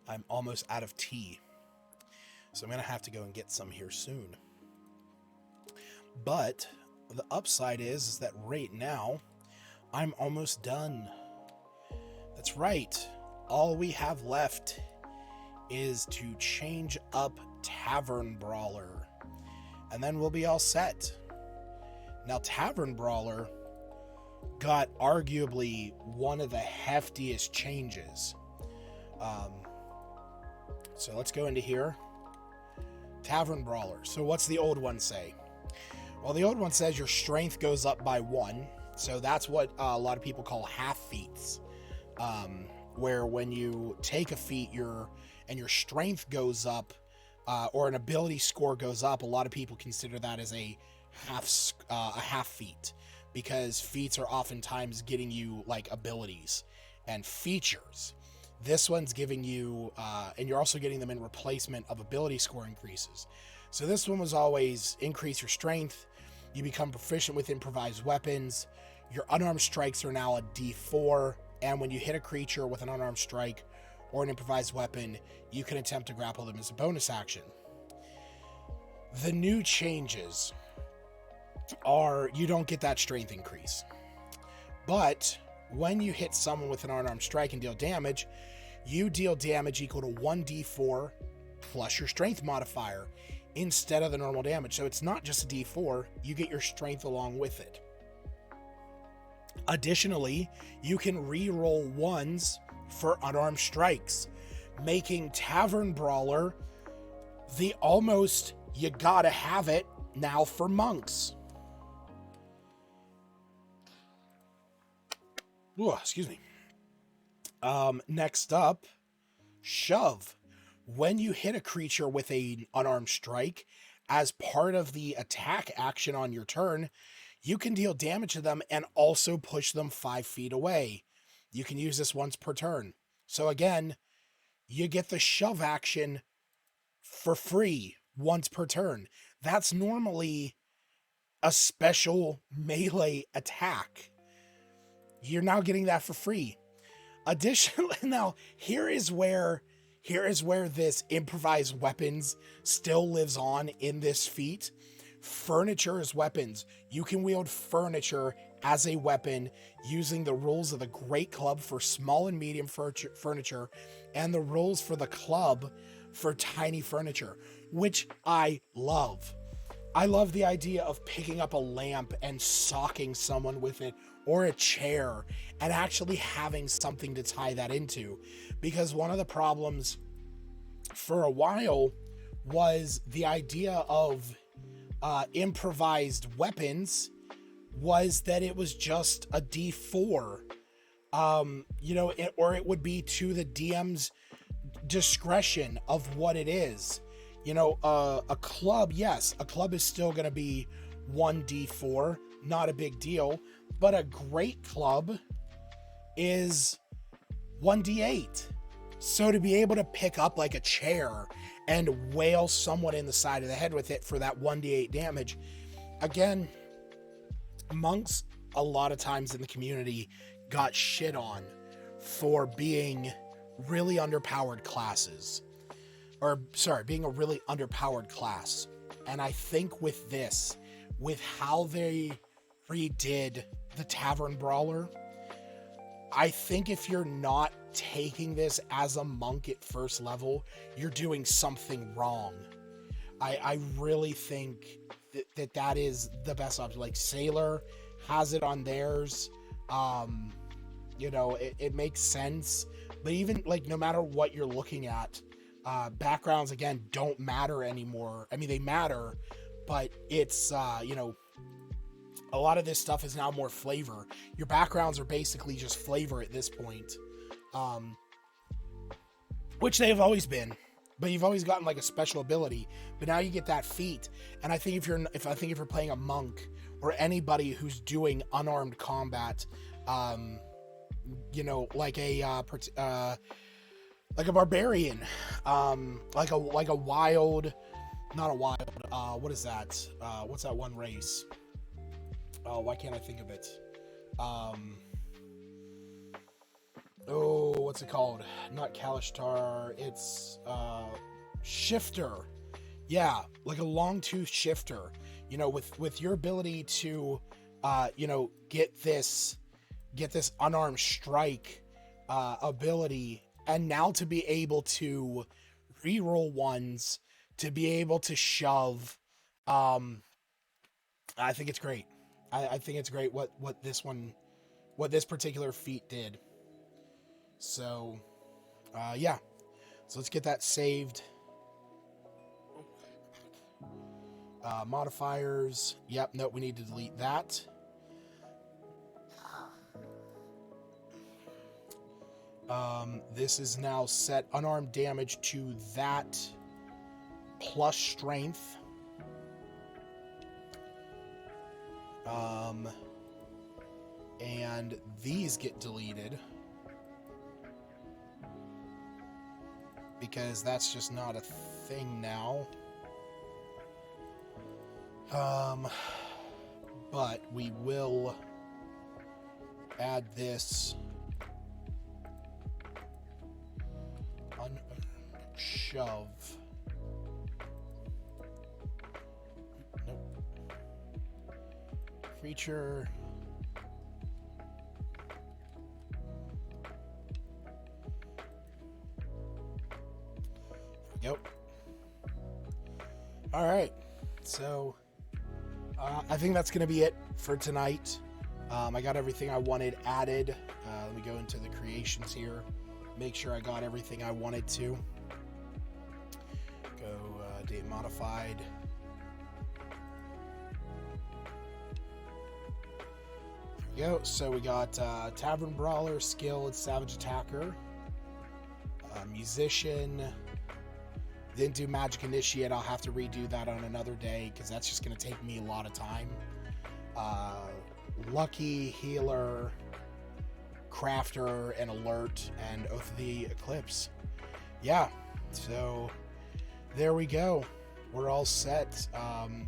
I'm almost out of tea, so I'm going to have to go and get some here soon. But the upside is that right now, I'm almost done. That's right. All we have left is to change up Tavern Brawler, and then we'll be all set. Now, Tavern Brawler got arguably one of the heftiest changes. So let's go into here. Tavern Brawler. So what's the old one say? Well, the old one says your strength goes up by 1. So that's what a lot of people call half feats. Where when you take a feat, your strength goes up, or an ability score goes up. A lot of people consider that as a half feat, because feats are oftentimes getting you like abilities and features. This one's giving you, and you're also getting them in replacement of ability score increases. So this one was always increase your strength. You become proficient with improvised weapons. Your unarmed strikes are now a D4. And when you hit a creature with an unarmed strike or an improvised weapon, you can attempt to grapple them as a bonus action. The new changes are you don't get that strength increase. But when you hit someone with an unarmed strike and deal damage, you deal damage equal to 1d4 plus your strength modifier instead of the normal damage. So it's not just a d4, you get your strength along with it. Additionally, you can re-roll 1s for unarmed strikes, making Tavern Brawler the almost you gotta have it now for monks. Ooh, excuse me. Next up, Shove. When you hit a creature with an unarmed strike, as part of the attack action on your turn, you can deal damage to them and also push them 5 feet away. You can use this once per turn. So again, you get the shove action for free once per turn. That's normally a special melee attack. You're now getting that for free. Additionally, now here is where this improvised weapons still lives on in this feat. Furniture as weapons. You can wield furniture as a weapon using the rules of the Great Club for small and medium furniture and the rules for the club for tiny furniture, which I love. I love the idea of picking up a lamp and socking someone with it, or a chair, and actually having something to tie that into. Because one of the problems for a while was the idea of improvised weapons was that it was just a D4, or it would be to the DM's discretion of what it is. A club, yes, a club is still going to be 1d4, not a big deal, but a great club is 1d8. So to be able to pick up like a chair and wail someone in the side of the head with it for that 1d8 damage, again, monks a lot of times in the community got shit on for being really underpowered classes. Being a really underpowered class. And I think with this, with how they redid the Tavern Brawler, I think if you're not taking this as a monk at first level, you're doing something wrong. I really think that is the best option. Like Sailor has it on theirs. It makes sense. But even like no matter what you're looking at, backgrounds again don't matter anymore. I mean, they matter, but it's a lot of this stuff is now more flavor. Your backgrounds are basically just flavor at this point, which they have always been. But you've always gotten like a special ability. But now you get that feat. And I think if you're playing a monk or anybody who's doing unarmed combat, like a barbarian, like a wild, not a wild. What is that? What's that one race? Oh, why can't I think of it? What's it called? Not Kalishtar. It's Shifter. Yeah, like a long-tooth shifter. With your ability to, get this unarmed strike ability, and now to be able to reroll ones, to be able to shove. I think it's great. I think it's great what this particular feat did. So, yeah. So let's get that saved. Modifiers. Yep, nope, we need to delete that. This is now set unarmed damage to that plus strength. And these get deleted because that's just not a thing now. But we will add this shove. Nope. Creature. There we go. All right. So I think that's going to be it for tonight. I got everything I wanted added. Let me go into the creations here. Make sure I got everything I wanted to. Go date modified. There we go. So we got Tavern Brawler, Skilled, Savage Attacker, Musician. Didn't do Magic Initiate. I'll have to redo that on another day because that's just going to take me a lot of time. Lucky, Healer, Crafter, and Alert, and Oath of the Eclipse. Yeah, so there we go. We're all set. And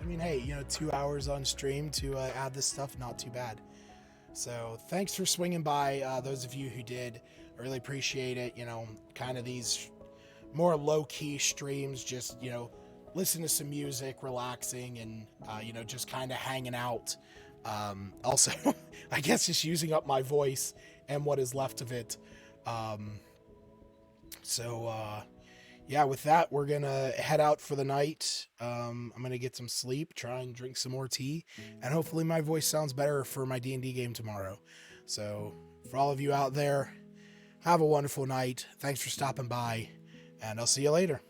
I mean, hey, 2 hours on stream to add this stuff, not too bad. So thanks for swinging by, those of you who did. I really appreciate it. Kind of these more low-key streams, just, listen to some music, relaxing, and, just kind of hanging out. Also, I guess just using up my voice and what is left of it. Yeah, with that, we're going to head out for the night. I'm going to get some sleep, try and drink some more tea, and hopefully my voice sounds better for my D&D game tomorrow. So, for all of you out there, have a wonderful night. Thanks for stopping by, and I'll see you later.